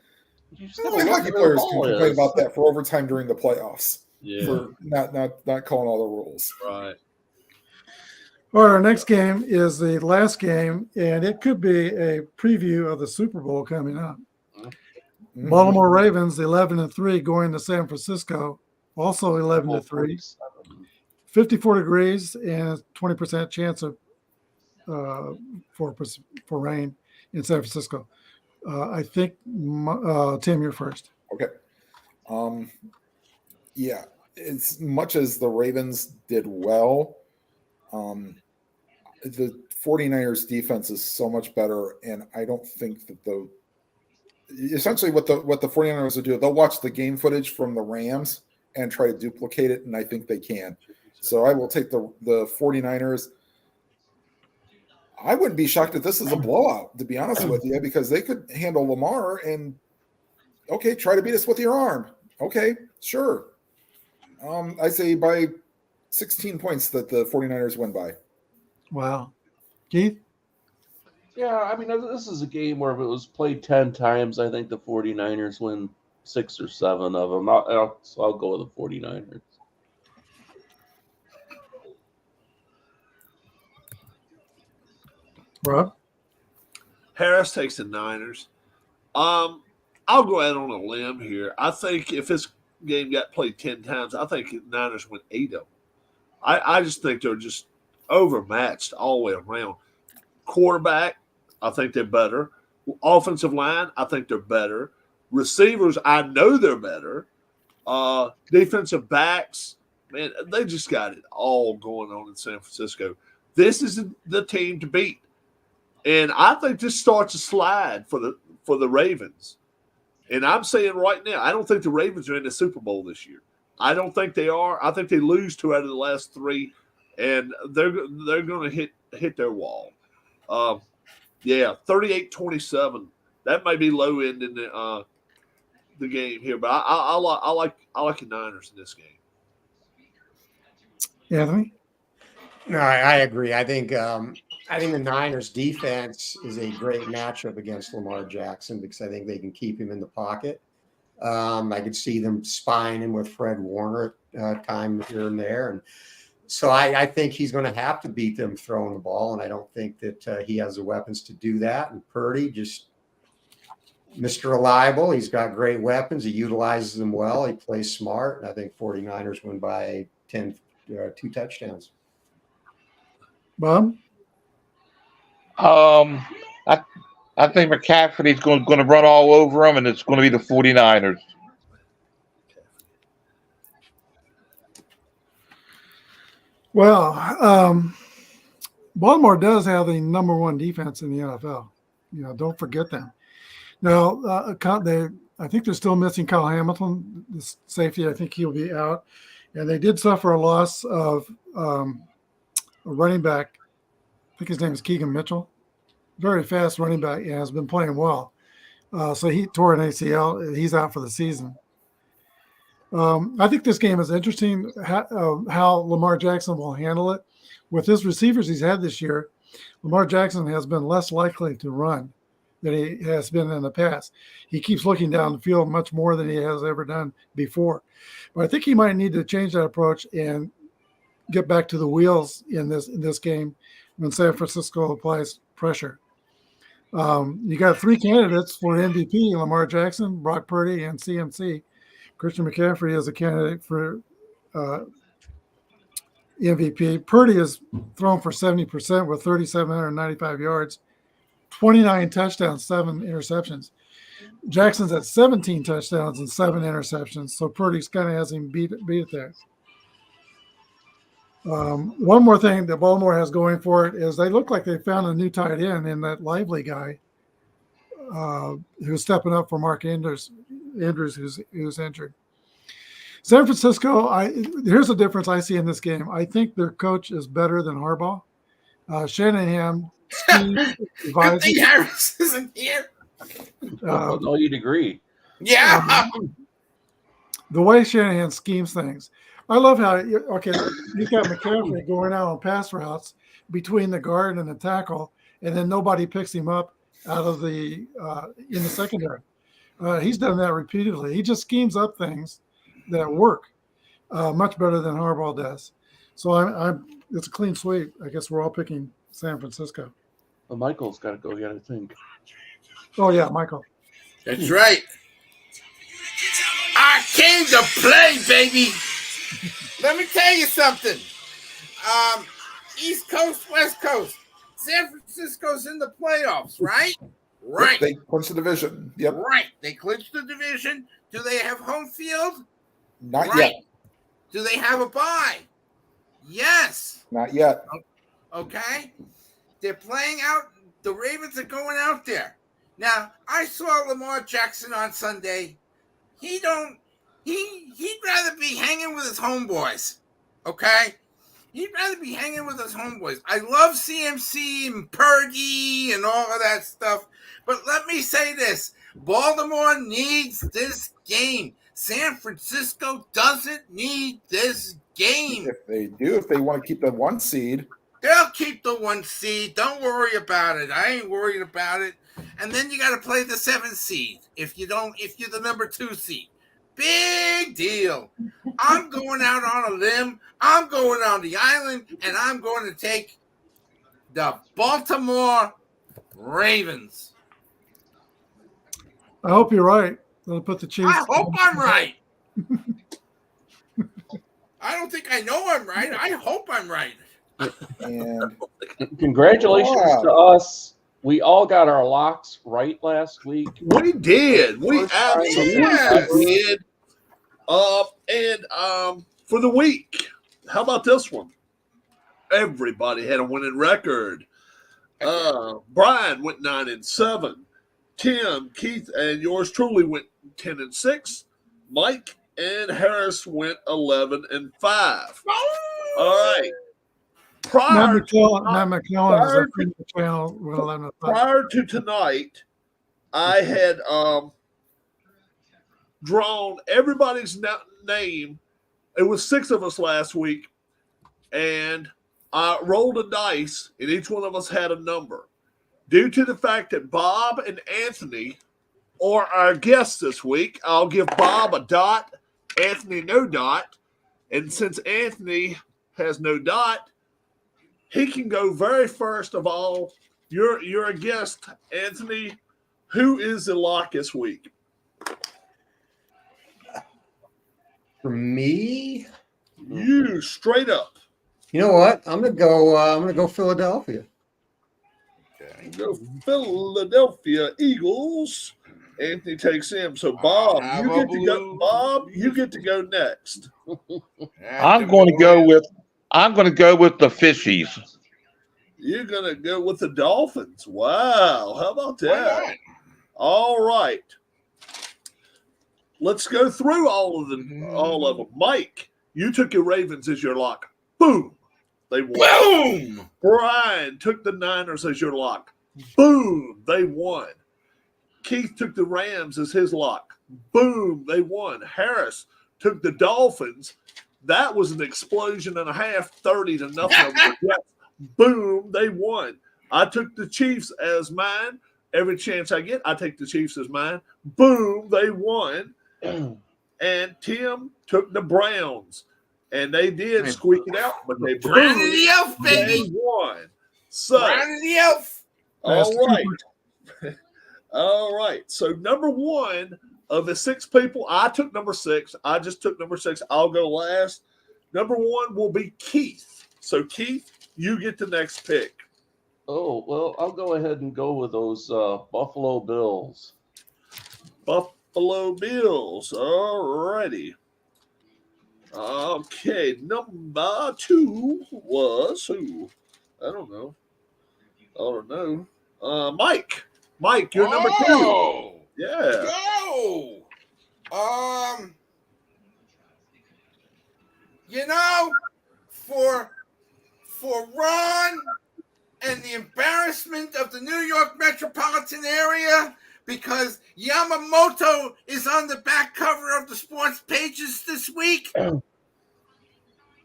You just How never many know hockey what players the can ball complain is. about that for overtime during the playoffs Yeah. for not calling all the rules? Right. All right, our next game is the last game, and it could be a preview of the Super Bowl coming up. Mhm. Baltimore Ravens 11-3 going to San Francisco, also 11-3, 54 degrees and 20% chance of for rain in San Francisco. I think Tim, you're first. Okay. Yeah. as much as the Ravens did well, the 49ers defense is so much better, and I don't think that essentially what the 49ers will do, they'll watch the game footage from the Rams and try to duplicate it, and I think they can. So I will take the 49ers. I wouldn't be shocked if this is a blowout, to be honest with you, because they could handle Lamar and, okay, try to beat us with your arm. Okay, sure. I say by 16 points that the 49ers win by. Wow. Keith? Yeah, I mean, this is a game where if it was played 10 times, I think the 49ers win 6 or 7 of them. So I'll go with the 49ers. Rob? Harris takes the Niners. I'll go out on a limb here. I think if this game got played 10 times, I think the Niners win 8 of them. I just think they're just overmatched all the way around. Quarterback, I think they're better. Offensive line, I think they're better. Receivers, I know they're better. Defensive backs, man, they just got it all going on in San Francisco. This is the team to beat. And I think this starts a slide for the Ravens. And I'm saying right now, I don't think the Ravens are in the Super Bowl this year. I don't think they are. I think they lose 2 out of the last 3, and they're going to hit their wall. 38-27. That may be low end in the game here, but I like the Niners in this game. Anthony? No, I agree. I think the Niners defense is a great matchup against Lamar Jackson because I think they can keep him in the pocket. I could see them spying him with Fred Warner time here and there. And so I think he's going to have to beat them throwing the ball. And I don't think that he has the weapons to do that. And Purdy, just Mr. Reliable. He's got great weapons. He utilizes them well. He plays smart. And I think 49ers win by 2 touchdowns. Bob? I think McCaffrey's going to run all over them, and it's going to be the 49ers. Well, Baltimore does have the number 1 defense in the NFL. Don't forget them. Now, I think they're still missing Kyle Hamilton, the safety. I think he'll be out. And they did suffer a loss of a running back. I think his name is Keegan Mitchell. Very fast running back and has been playing well. So he tore an ACL. He's out for the season. I think this game is interesting, how Lamar Jackson will handle it. With his receivers he's had this year, Lamar Jackson has been less likely to run than he has been in the past. He keeps looking down the field much more than he has ever done before. But I think he might need to change that approach and get back to the wheels in this game when San Francisco applies pressure. You got 3 candidates for MVP: Lamar Jackson, Brock Purdy, and CMC. Christian McCaffrey is a candidate for MVP. Purdy is thrown for 70% with 3,795 yards, 29 touchdowns, 7 interceptions. Jackson's at 17 touchdowns and 7 interceptions, so Purdy's kind of has him beat it there. One more thing that Baltimore has going for it is they look like they found a new tight end in that Lively guy who's stepping up for Mark Andrews, who's injured. San Francisco, here's the difference I see in this game. I think their coach is better than Harbaugh. Shanahan Good thing Harris isn't here. No, you'd agree. Yeah. The way Shanahan schemes things. I love how, you've got McCaffrey going out on pass routes between the guard and the tackle, and then nobody picks him up out of in the secondary. He's done that repeatedly. He just schemes up things that work much better than Harbaugh does. So it's a clean sweep. I guess we're all picking San Francisco. Well, Michael's got to go yet, I think. Oh, yeah, Michael. That's right. I came to play, baby. Let me tell you something. East Coast, West Coast. San Francisco's in the playoffs, right? Right. They clinched the division. Yep. Right. They clinched the division. Do they have home field? Not right. yet. Do they have a bye? Yes. Not yet. Okay. They're playing out. The Ravens are going out there. Now, I saw Lamar Jackson on Sunday. He'd rather be hanging with his homeboys. Okay? He'd rather be hanging with his homeboys. I love CMC and Purdy and all of that stuff. But let me say this. Baltimore needs this game. San Francisco doesn't need this game. If they want to keep the 1 seed, they'll keep the 1 seed. Don't worry about it. I ain't worried about it. And then you got to play the 7 seed if you're the number 2 seed. Big deal. I'm going out on a limb. I'm going on the island, and I'm going to take the Baltimore Ravens. I hope you're right. They'll put the Chiefs. I hope I'm right. I don't think I know I'm right. I hope I'm right. and Congratulations Wow. to us. We all got our locks right last week. We did. We First time. absolutely Yes. did. For the week, how about this one? Everybody had a winning record. Brian went 9-7. Tim, Keith, and yours truly went 10-6. Mike and Harris went 11-5. All right. Matt McClellan prior is a friend of the channel with 11 prior to tonight, I had drawn everybody's name. It was 6 of us last week, and I rolled a dice, and each one of us had a number. Due to the fact that Bob and Anthony are our guests this week, I'll give Bob a dot, Anthony no dot, and since Anthony has no dot, he can go very first of all. You're a guest, Anthony. Who is the lock this week? For me, You straight up. you know what? I'm gonna go Philadelphia. Go Philadelphia Eagles. Anthony takes him. So Bob, you get to go. Bob, you get to go next. I'm going to go with the Fishies. You're gonna go with the Dolphins. Wow, how about that? All right. Let's go through all of them. Mike, you took your Ravens as your lock. Boom. They won. Boom! Brian took the Niners as your lock. Boom. They won. Keith took the Rams as his lock. Boom. They won. Harris took the Dolphins. That was an explosion and a half, 30-0. Boom. They won. I took the Chiefs as mine. Every chance I get, I take the Chiefs as mine. Boom. They won. And Tim took the Browns. And they did squeak it out, but they Brown and the Elf, They baby. won. So, Brown and the Elf. all right. All right. So, number one of the 6 people, I took number 6. I just took number 6. I'll go last. Number 1 will be Keith. So, Keith, you get the next pick. Oh, well, I'll go ahead and go with those Buffalo Bills. Buffalo Bills. All righty. Okay, number 2 was who? I don't know. Mike. Mike, you're number 2. Yeah. Go. For Ron and the embarrassment of the New York metropolitan area, because Yamamoto is on the back cover of the sports pages this week.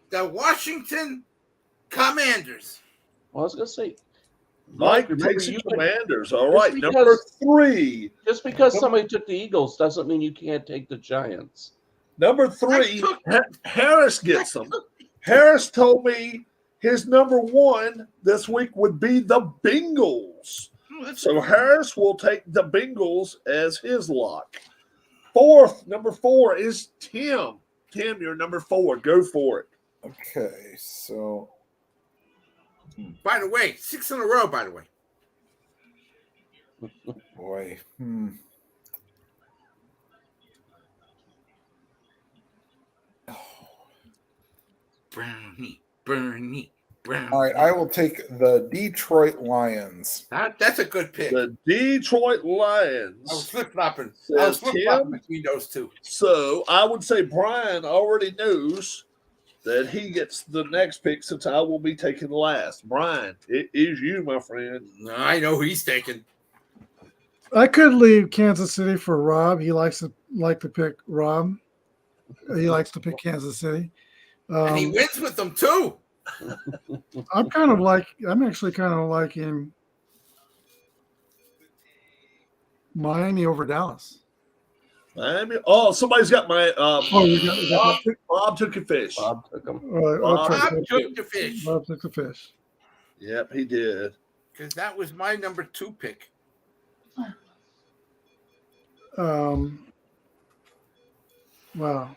The Washington Commanders. Well, I was going to say, Mike remember, takes the you can- Commanders. All just right, because- number 3. just because somebody took the Eagles doesn't mean you can't take the Giants. Number 3, Harris gets them. Harris told me his number 1 this week would be the Bengals. So Harris will take the Bengals as his lock. Number 4 is Tim. Tim, you're number 4. Go for it. okay, so By the way, 6 in a row, by the way. boy, Brownie, Bernie, Brownie. All right, I will take the Detroit Lions. That's a good pick. The Detroit Lions. I was flip-flopping. Says Tim. Between those two. So I would say Brian already knows that he gets the next pick since I will be taking last. Brian, it is you, my friend. I know who he's taking. I could leave Kansas City for Rob. He likes to pick Rob. He likes to pick Kansas City. And he wins with them too. I'm actually kind of liking Miami over Dallas. Miami. Oh, somebody's got my. You got that? Bob took a fish. Bob took him. Bob took the fish. Bob took the fish. Yep, he did. Because that was my number 2 pick. Wow.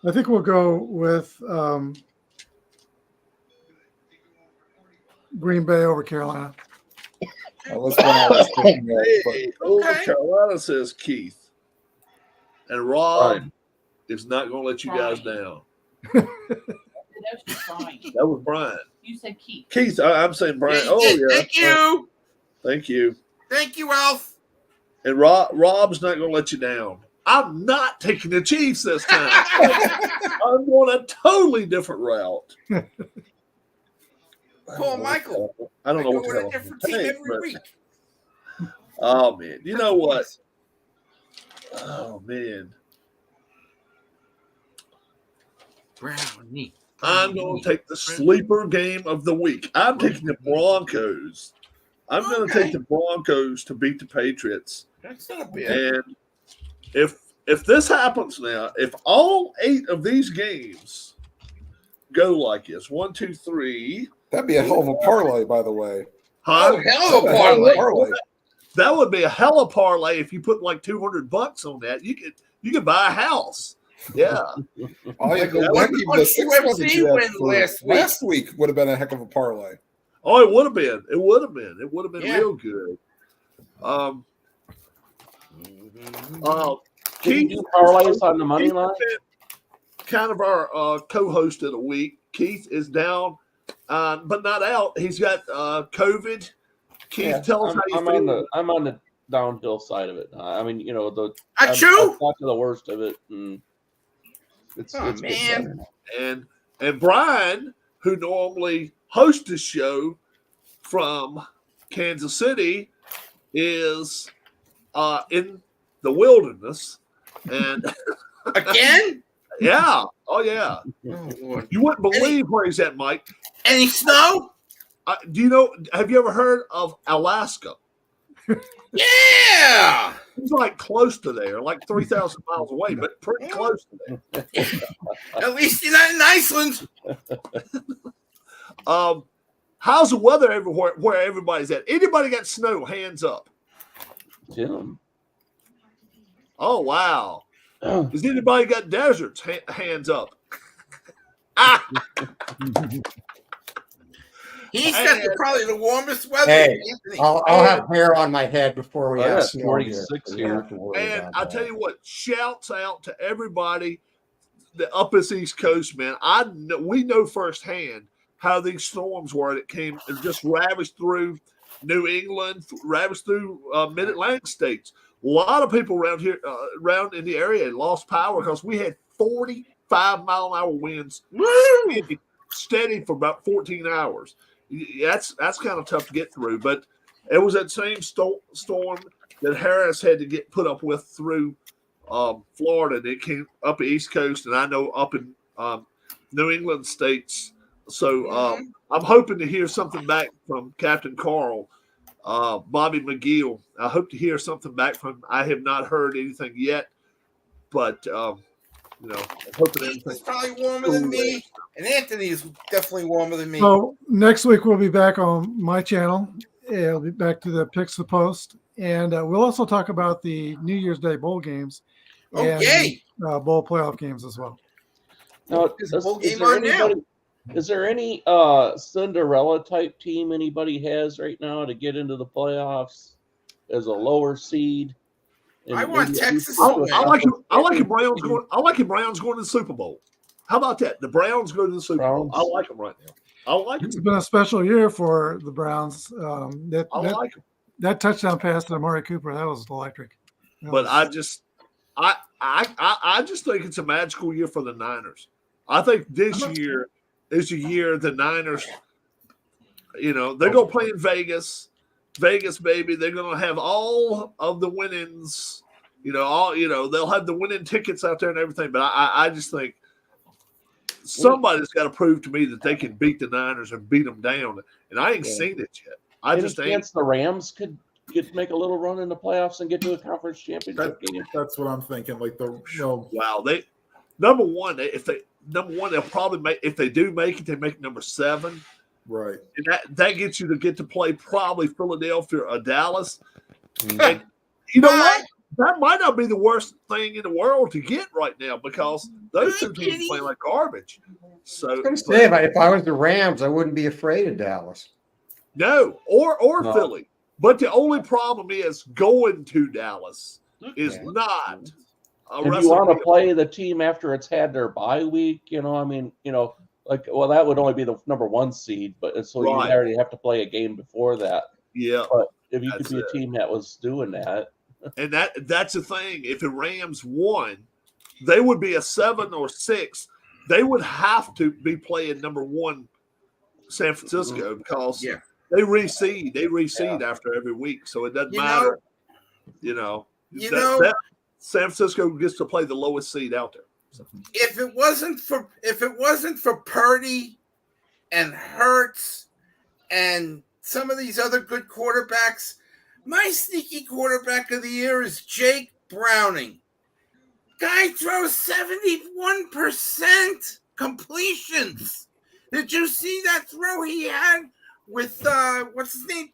I think we'll go with Green Bay over Carolina. Let's go on this thing, Hey, over Carolina, says Keith. And Rob is not going to let you guys down. That's just fine. That was Brian. You said Keith. Keith, I'm saying Brian. Yeah, Oh, yeah. Thank you. Thank you. Thank you, Alf. And Rob's not going to let you down. I'm not taking the Chiefs this time. I'm going a totally different route. Paul Michael. I don't know what go the with hell a different I'm team saying, every but- week. Oh, man. You know what? Oh, man. Brownie. I'm going to take the sleeper game of the week. I'm taking the Broncos. I'm going to take the Broncos to beat the Patriots. That's not bad. And if this happens now, if all 8 of these games go like this, 1, 2, 3. That'd be a hell of a parlay, by the way. Huh? Oh, hell of a parlay. That would be a hell of a parlay if you put like $200 on that. You could buy a house. Yeah. Oh, yeah, That lucky was the the 6 one that UFC you had win for last week would have been a heck of a parlay. Oh, it would have been. It would have been. It would have been Yeah. real good. Keith, Keith parlays on the money line. kind of our co-host of the week. Keith is down, but not out. He's got COVID. Keith, Yeah, tell us how you feel. I'm on the downhill side of it. I mean, you know, Achoo! I've got to the worst of it, and it's Oh, it's man. getting better now. And Brian, who normally hosts the show from Kansas City, is in the wilderness. And Again? yeah, oh yeah, Oh, Lord. you wouldn't believe where he's at, Mike. Any snow? Do you know? Have you ever heard of Alaska? Yeah. He's like close to there, like 3,000 miles away, but pretty close to there. At least you're not in Iceland. How's the weather everywhere where everybody's at? Anybody got snow? Hands up. Tim. Oh wow. Has anybody got deserts? Hands up. He's got probably the warmest weather. Hey, Anthony. I'll have hair on my head before we I have got snow 46 here. You don't here. have to worry And about I that. tell you what, shouts out to everybody that up this East Coast, man. We know firsthand how these storms were that came and just ravaged through New England, ravaged through mid-Atlantic states. A lot of people around here, around in the area, lost power because we had 45-mile-an-hour winds steady for about 14 hours. That's kind of tough to get through, but it was that same storm that Harris had to get put up with through Florida. That came up the East Coast, and I know up in New England states. So I'm hoping to hear something back from Captain Carl, Bobby McGill. I hope to hear something back from him. I have not heard anything yet, but I'm hoping He's everything. probably warmer than me, and Anthony is definitely warmer than me. So next week we'll be back on my channel. It'll be back to the Picks the Post, and we'll also talk about the New Year's Day bowl games and Okay. bowl playoff games as well. Now, There's a bowl is game there on now. anybody- Is there any Cinderella type team anybody has right now to get into the playoffs as a lower seed? And I want maybe- Texas I to win. like it. I like it. Browns going to the Super Bowl. How about that? The Browns go to the Super Bowl. Browns. I like them right now. I like It's them. been a special year for the Browns. I like them. That touchdown pass to Amari Cooper, that was electric. But I just think it's a magical year for the Niners. I think this year is a year the Niners, they're going to play in Vegas. Vegas, baby. They're going to have all of the winnings, they'll have the winning tickets out there and everything. But I just think somebody's got to prove to me that they can beat the Niners and beat them down. And I ain't seen it yet. I Any just ain't. chance the Rams could make a little run in the playoffs and get to a conference championship game? That's what I'm thinking. Like Wow, number one, they'll probably make, if they do make it, they make number 7. right. And that gets you to get to play probably Philadelphia or Dallas. Mm-hmm. And you know what? That might not be the worst thing in the world to get right now because those two teams play like garbage. So I was going to say, if I was the Rams, I wouldn't be afraid of Dallas. no, or No. Philly. But the only problem is going to Dallas is not a If you recipe. want to play the team after it's had their bye week, that would only be the number 1 seed, but so you Right. already have to play a game before that. Yeah. But if you could That's be a it. team that was doing that, And that's the thing. If the Rams won, they would be a 7 or 6. They would have to be playing number 1 San Francisco because Yeah. they reseed. They reseed after every week. So it doesn't matter. That San Francisco gets to play the lowest seed out there. So, If it wasn't for Purdy and Hurts and some of these other good quarterbacks, my sneaky quarterback of the year is Jake Browning. Guy throws 71% completions. Did you see that throw he had with what's his name?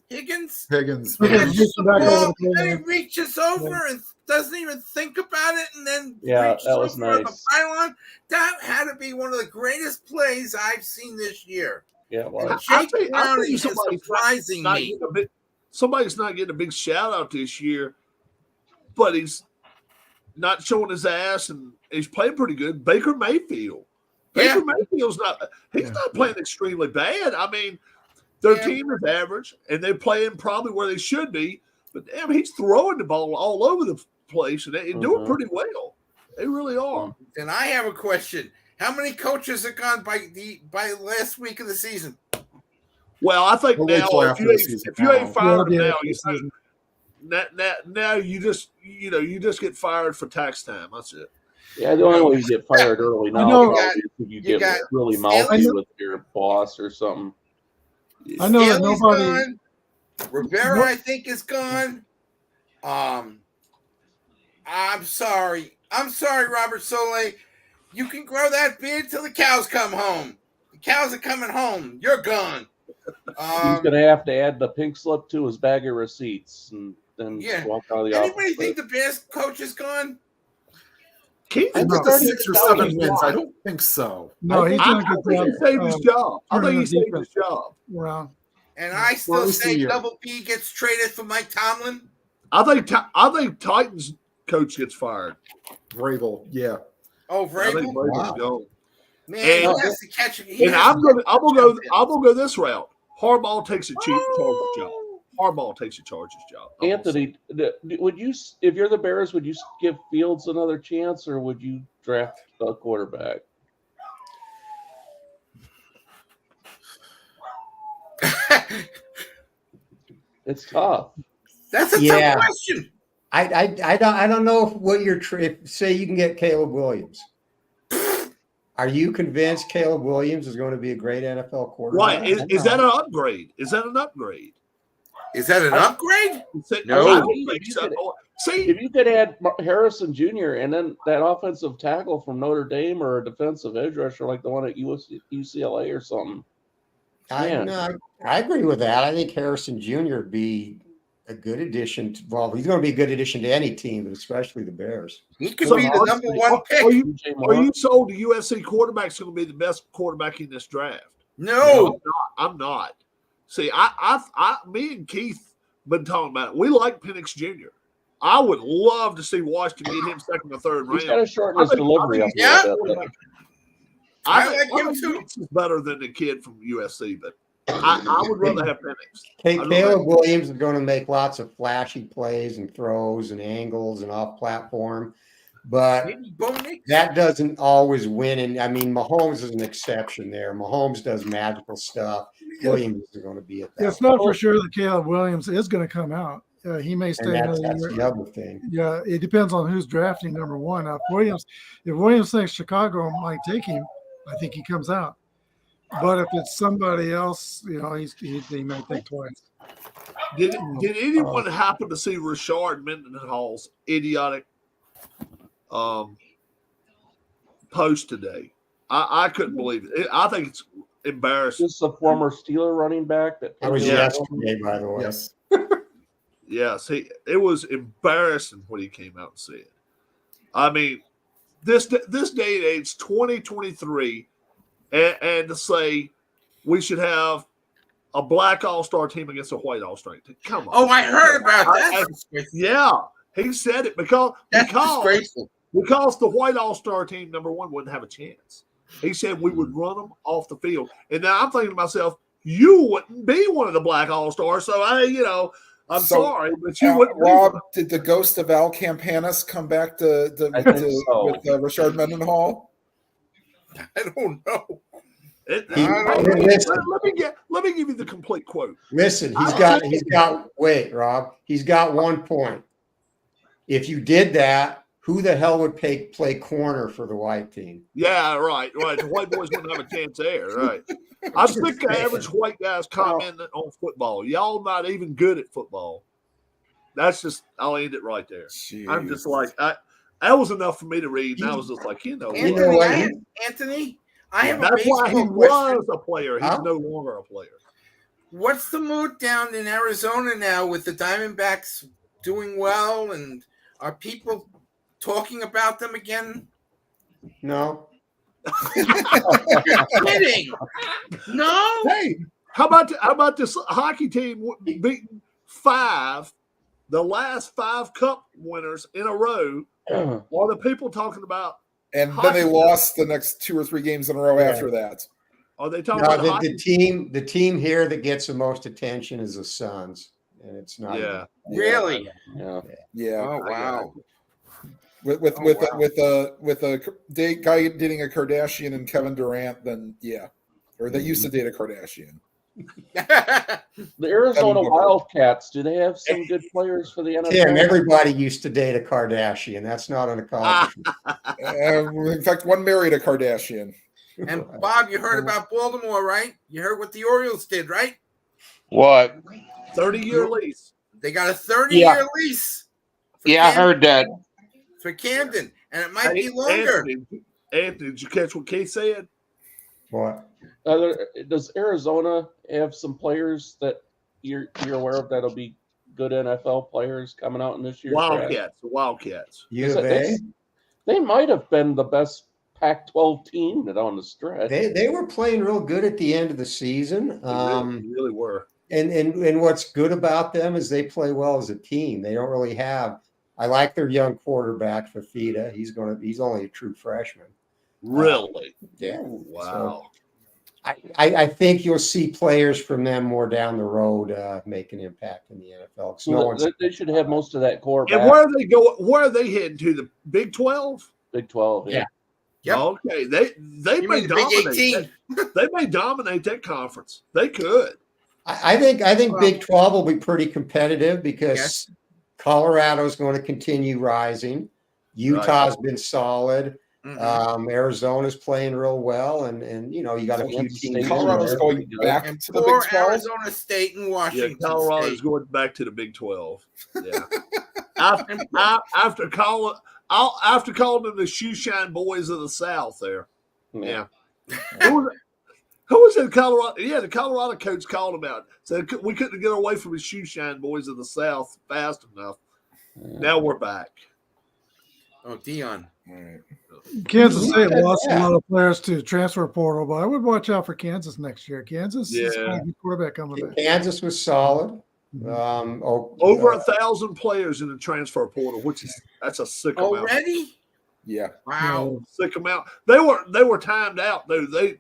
Higgins? Higgins. Higgins. Catches the Back over ball, the and he field. reaches over and doesn't even think about it, and then Yeah, reaches that was over on nice. the pylon. That had to be one of the greatest plays I've seen this year. yeah, well, Jake I Browning think is somebody's surprising not me. getting a big- somebody's not getting a big shout out this year, but he's not showing his ass and he's playing pretty good. Baker Mayfield. Yeah. Baker Mayfield's not playing extremely bad. I mean, their team is average and they're playing probably where they should be, but damn, he's throwing the ball all over the place and they're doing pretty well. They really are. And I have a question. How many coaches have gone by last week of the season? Well, I think We'll wait now till if after you the ain't, season. if you ain't fired him Yeah, now, this season. now you just get fired for tax time. That's it. yeah. The only way you get fired early now know- probably is if you You get got really Stanley- mouthy with your boss or something. I know that Staley's nobody. gone. Rivera, I think, is gone. I'm sorry, Robert Solé. You can grow that beard till the cows come home. The cows are coming home. You're gone. He's going to have to add the pink slip to his bag of receipts and then Yeah. walk out of the Anybody office. think the Bears coach is gone? Keith I is think No. the 6 or 7 He's wins. I not. don't think so. No, he's done a I good think job. he saved his job. I think he turning saved the his job. Around. And I still Close the say year. Double B gets traded for Mike Tomlin. I think Titans coach gets fired. Vrabel, yeah. Oh, I think Vrabel? Vrabel's Wow. gone. Man, And- he has to catch it. And I'm gonna go this route. Harbaugh takes a charge's job. Harbaugh takes a charge's job. Anthony, would you, if you're the Bears, would you give Fields another chance or would you draft a quarterback? It's tough. That's a Yeah. tough question. I don't know what you're say you can get Caleb Williams. Are you convinced Caleb Williams is going to be a great NFL quarterback? Right. Is that an upgrade? Is that an upgrade? Is that an upgrade? No, I don't think so. See, If you could add Harrison Jr. and then that offensive tackle from Notre Dame or a defensive edge rusher like the one at UCLA or something. I agree with that. I think Harrison Jr. would be a good addition. Well, he's going to be a good addition to any team, but especially the Bears. He could So be the number honestly, one pick. are you sold the USC quarterback's going to be the best quarterback in this draft? No. I'm not. See, me and Keith been talking about it. We like Penix Jr. I would love to see Washington get him second or third He's got round. to shorten his delivery up a Yeah. little bit. I think like him too. Penix is better than the kid from USC, but I would rather have Penix. Caleb Williams is going to make lots of flashy plays and throws and angles and off platform, but Maybe Bo Nix. that doesn't always win. And I mean, Mahomes is an exception there. Mahomes does magical stuff. Williams is going to be at that. It's not for sure that Caleb Williams is going to come out. He may stay And another that's year. the other thing. Yeah, it depends on who's drafting number one. If Williams thinks Chicago might take him, I think he comes out. But if it's somebody else, he may think twice. Did anyone happen to see Rashard Mendenhall's idiotic post today? I couldn't believe it. I think it's embarrassing. This is a former Steeler running back that That was Yeah. yesterday, by the way. Yes. Yes, it was embarrassing when he came out and said it. I mean, this day and age, 2023, and to say we should have a black all-star team against a white all-star team. Come on. Oh, I heard about that. Yeah, he said it because That's disgraceful. the white all-star team, number one, wouldn't have a chance. He said we would run them off the field. And now I'm thinking to myself, you wouldn't be one of the black all-stars. So, I'm So, sorry, but you wouldn't be Rob, one. did the ghost of Al Campanis come back I think so. with Rashard Mendenhall? I don't know. Let me give you the complete quote. Listen, he's got wait, Rob, he's got 1 point. If you did that, who the hell would play corner for the white team? Yeah, right. The white boys wouldn't have a chance there, right? I'm sick of average white guys commenting on football. Y'all not even good at football. That's just, I'll end it right there. Jeez. I'm just like, that was enough for me to read. And I was just like, Anthony, I have a that's why he baseball question. was a player. He's no longer a player. What's the mood down in Arizona now with the Diamondbacks doing well? And are people talking about them again? No. You're kidding. No? Hey, how about this hockey team beating the last 5 cup winners in a row? While the people talking about And then hockey they lost the next 2 or 3 games in a row after that. Are they talking No, about hockey? the team here that gets the most attention is the Suns, and it's not. Yeah. Really? Yeah. Yeah. Oh, wow. With a guy dating a Kardashian and Kevin Durant, then yeah, or they used to date a Kardashian. The Arizona Wildcats, do they have some good players for the NFL? Tim, everybody used to date a Kardashian. That's not an accomplishment. In fact, one married a Kardashian. And Bob, you heard about Baltimore, right? You heard what the Orioles did, right? What? 30-year lease. They got a 30-year lease. Yeah, I heard that. For Camden, and it might be longer. Anthony, did you catch what Keith said? What? Does Arizona have some players that you're aware of that'll be good NFL players coming out in this year's draft? The Wildcats. U of A? They might have been the best Pac-12 team on the stretch. They were playing real good at the end of the season. They really were. And what's good about them is they play well as a team. They don't really have. I like their young quarterback, Fafita. He's only a true freshman. Really? Yeah. Wow. So I think you'll see players from them more down the road make an impact in the NFL. So they should have most of that core back. And where are they going? Where are they heading to? The Big 12? Big 12, yeah. Yep. Okay, they You may mean the Big dominate. 18? They may dominate that conference. They could. I think Big 12 will be pretty competitive because Colorado's going to continue rising. Utah's been solid. Mm-hmm. Arizona's playing real well, and you got a few teams. Colorado's going back And to the poor Big 12. Arizona State and Washington Yeah, Colorado's State. going back to the Big 12. Yeah. after calling them the shoeshine boys of the South there. Yeah. Who was in Colorado? Yeah, the Colorado coach called him out. Said we couldn't get away from the shoeshine boys of the South fast enough. Now we're back. Oh, Dion. Kansas State lost a lot of players to transfer portal, but I would watch out for Kansas next year. Kansas is a good quarterback coming back. Kansas was solid. Over 1,000 players in the transfer portal, that's a sick amount. Already? Yeah. Wow. Sick amount. They were timed out though. They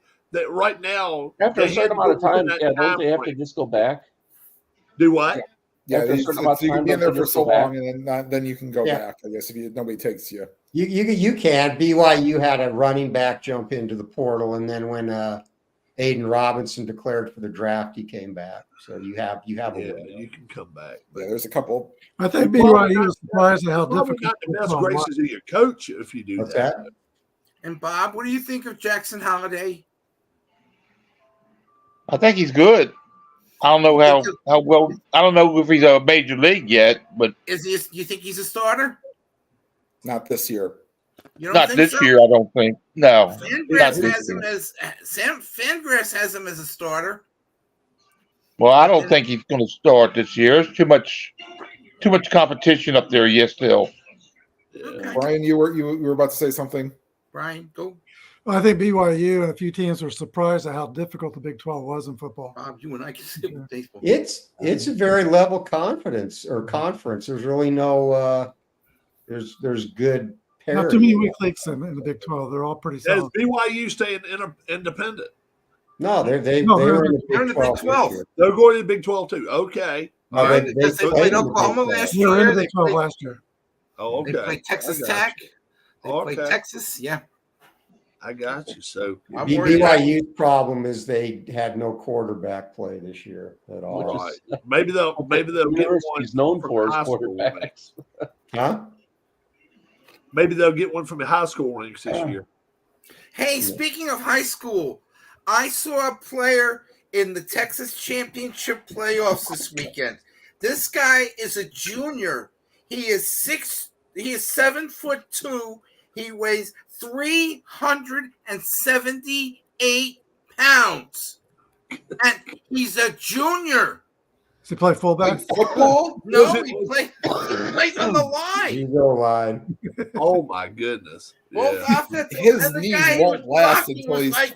right now After a they certain had to amount of go within time, that yeah, don't they have to frame. just go back? Do what? Yeah, After a you certain amount of can time, be in there don't they for just so go back? long, and then you can go Yeah. back. I guess if nobody takes you. You can. BYU had a running back jump into the portal, and then when Aiden Robinson declared for the draft, he came back. So you have a Yeah, window. you can come back. Yeah, there's a couple. I think Probably BYU not- was surprised at how Probably difficult not the best football was. graces of your coach if you do What's that. that? And Bob, what do you think of Jackson Holiday? I think he's good. I don't know how well. I don't know if he's a major league yet, but Is he? You think he's a starter? Not this year. You don't not think this so? year. I don't think. No, not Fangraphs this has him year. as Fangraphs has him as a starter. Well, I don't think he's going to start this year. There's too much competition up there. Yes, still. Okay. Brian, you were about to say something. Brian, go. I think BYU and a few teams were surprised at how difficult the Big 12 was in football. Bob, you and I can sit with baseball. It's a very level conference. There's really no there's good Not parity. too many weak links in the Big 12. They're all pretty Does solid. BYU staying independent? No, they No, were in they're in the the Big Big 12. 12. this year. They're going to the Big 12 too. Okay. No, All right. Because they played played in the Big Oklahoma 12. last They were in year. the They Big 12 played, last year. Oh, okay. they played Texas I got Tech. you. They played Okay. Texas. Yeah. I got you. So I'm worried about- BYU's problem is they had no quarterback play this year at all. Which right. is maybe they'll get one. University's known from for his high school quarterbacks. Huh? Maybe they'll get one from the high school ranks this year. Hey, speaking of high school, I saw a player in the Texas Championship playoffs this weekend. This guy is a junior. He is 7'2". He weighs 378 pounds. And he's a junior. Does he play fullback? Football? No, Was it- he plays on the line. Zero line. Oh my goodness. Well, Yeah. offensive- His and the knees guy who won't was last blocking until was he's like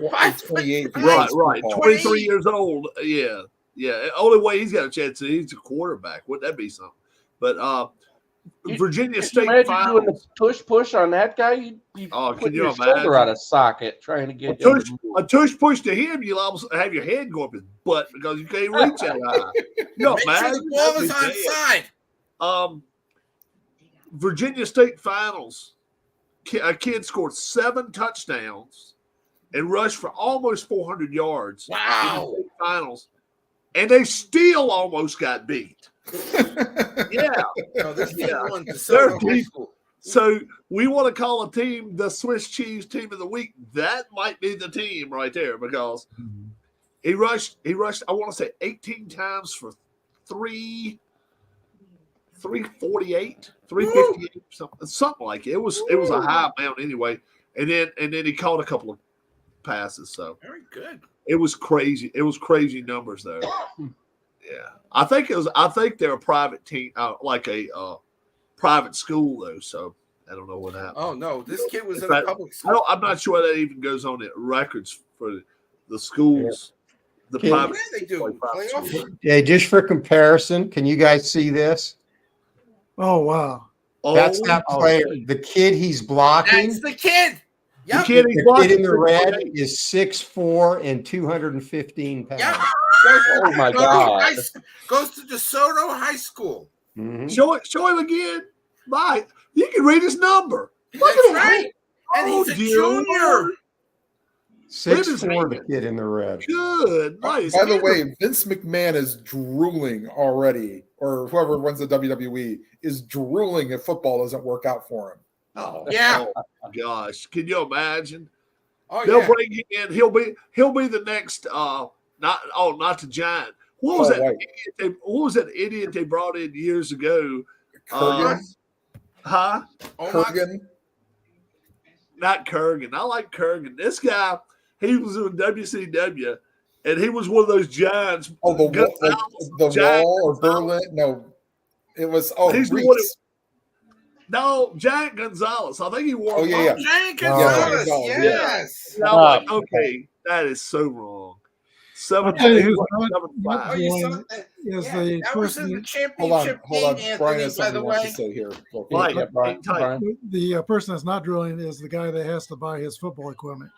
28. 5'5". Right. Football. 23 years old. Yeah. Yeah. Only way he's got a chance is he's a quarterback. Wouldn't that be something? But Virginia Can you State imagine doing the Finals. push on that guy? You Oh, put can you your imagine? shoulder out of socket trying to A get him tush, to move. a tush push to him, you'll almost have your head go up his butt because you can't reach that high. No, Make sure the ball is onside. Virginia State Finals. A kid scored 7 touchdowns and rushed for almost 400 yards. Wow. In the state finals, and they still almost got beat. Yeah. No, this kid Yeah. won They're DeSoto High deep. School. So we want to call a team the Swiss cheese team of the week. That might be the team right there because he rushed, I want to say 18 times for 348, 358, something like it. It was a high amount anyway. And then he caught a couple of passes. So Very good. it was crazy. It was crazy numbers though. Yeah. I think they're a private team, like a private school though. So I don't know what happened. Oh no, this kid was in But a public school. I'm not sure that even goes on the records for the schools. The Yeah. private. Yeah, they do. private Playoffs. schools. Yeah, just for comparison, can you guys see this? Oh, wow. That's that Oh, player. The kid he's blocking, That's the kid. The Yep. kid, he's the kid blocking in the red 6'8". is 6'4" and 215 pounds. Yeah. Oh, my God. Goes to DeSoto High School. Mhm. Show him again. Mike, you can read his number. Look That's at him. right. And Oh, he's a dear junior. Lord. 6'4", the kid in the red. Good. Nice. By the way, Vince McMahon is drooling already, or whoever runs the WWE is drooling if football doesn't work out for him. Oh, Yeah. Oh, my gosh. Can you imagine? Oh They'll yeah. bring him in. He'll be the next not the Giant. What was Oh, that? right. What was that idiot they brought in years ago? Kurgan, Huh? Oh my. Kurgan. Not Kurgan. I like Kurgan. This guy, he was in WCW, and he was one of those Giants. Oh, the Giant wall or Gonzalez. Berlin? No, it was. He's the Reese. one No, Giant Gonzalez. I think he wore. Oh, yeah, Oh, Jane Yeah, Gonzalez. Gonzalez, Yes. And I'm like, okay, that is so wrong. I'll tell you 7-4, who's not 7-5. Oh, you saw doing that? is Yeah, the that was in person the Hold championship on. game, Brian Anthony, has by something the he wants way. to say here. real quick. Mike, Yeah, Brian. hang tight. Brian. the person that's not drilling is the guy that has to buy his football equipment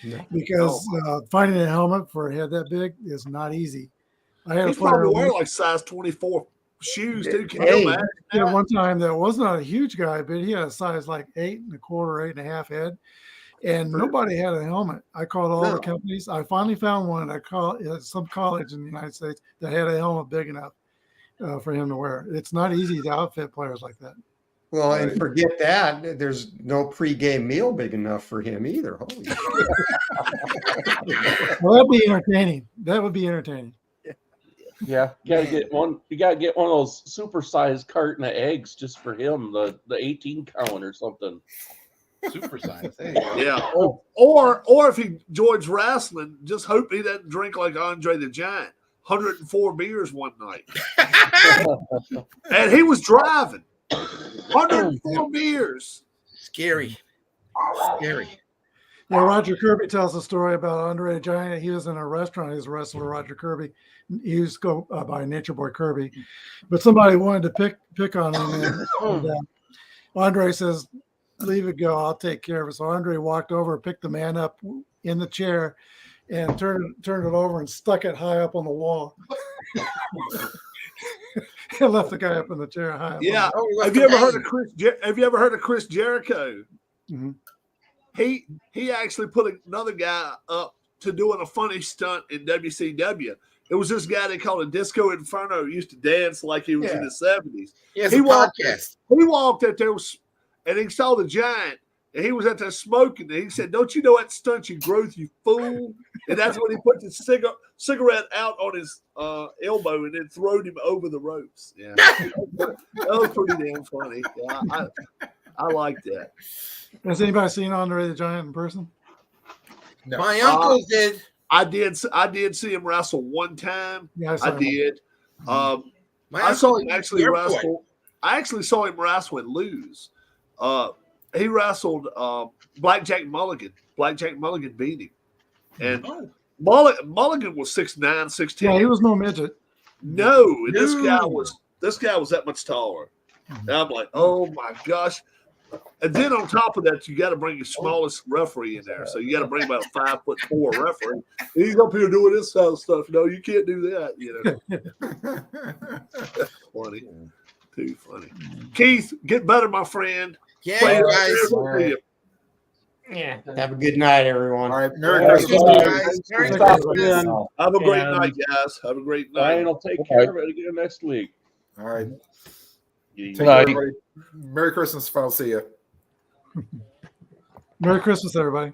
No. because finding a helmet for a head that big is not easy. I had a He's player probably one, wearing like size 24 shoes, too. Can Hey. you imagine? at one time that was not a huge guy, but he had a size like 8 1/4, 8.5 head, and nobody had a helmet. I called all the companies. I finally found one at some college in the United States that had a helmet big enough for him to wear. It's not easy to outfit players like that. Well, and forget that. There's no pregame meal big enough for him either. Holy shit. Well, that'd be entertaining. That would be entertaining. Yeah, you gotta get one of those supersized carton of eggs just for him, the 18 count or something. Super size. There you go. Yeah. Or if he joins wrestling, just hope he doesn't drink like Andre the Giant. 104 beers one night. And he was driving. 104 beers. Scary. Scary. Yeah, Roger Kirby tells a story about Andre the Giant. He was in a restaurant. He was a wrestler, Roger Kirby. He used to go by Nature Boy Kirby, but somebody wanted to pick on him. And Andre says, "Leave it go. I'll take care of it." So Andre walked over, picked the man up in the chair, and turned it over and stuck it high up on the wall. And left the guy up in the chair high up. Yeah. Oh, Have you ever heard of Chris Jericho? Mm-hmm. He actually put another guy up to doing a funny stunt in WCW. It was this guy they called a Disco Inferno. He used to dance like he was in his 70s. He has He a walked, podcast. he walked out there and he saw the Giant, and he was out there smoking. And he said, "Don't you know that stunt you growth, you fool?" And that's when he put the cigarette out on his elbow and then throwed him over the ropes. Yeah, that was pretty damn funny. Yeah, I like that. Has anybody seen Andre the Giant in person? No. My uncle did. I did see him wrestle one time. Yeah, I did. My I saw uncle him did actually the airport. wrestle. I actually saw him wrestle and lose. He wrestled Blackjack Mulligan. Blackjack Mulligan beat him. And Mulligan was 6'9", 6'10". Yeah, he was no midget. No, and this guy was that much taller. And I'm like, oh my gosh. And then on top of that, you got to bring your smallest referee in there. So you got to bring about a 5'4" referee. He's up here doing this kind of stuff. No, you can't do that. You know, funny, too funny. Keith, get better, my friend. Yeah, Play you right guys. there. All right. Yeah. Have a good night, everyone. All right. Merry All right, Christmas, guys. guys. Merry Stop Christmas. again. Have a great And night, guys. Have a great Brian night. will take care of it again next week. All right. You- Take care, everybody. Merry Christmas if I don't see you. Merry Christmas, everybody.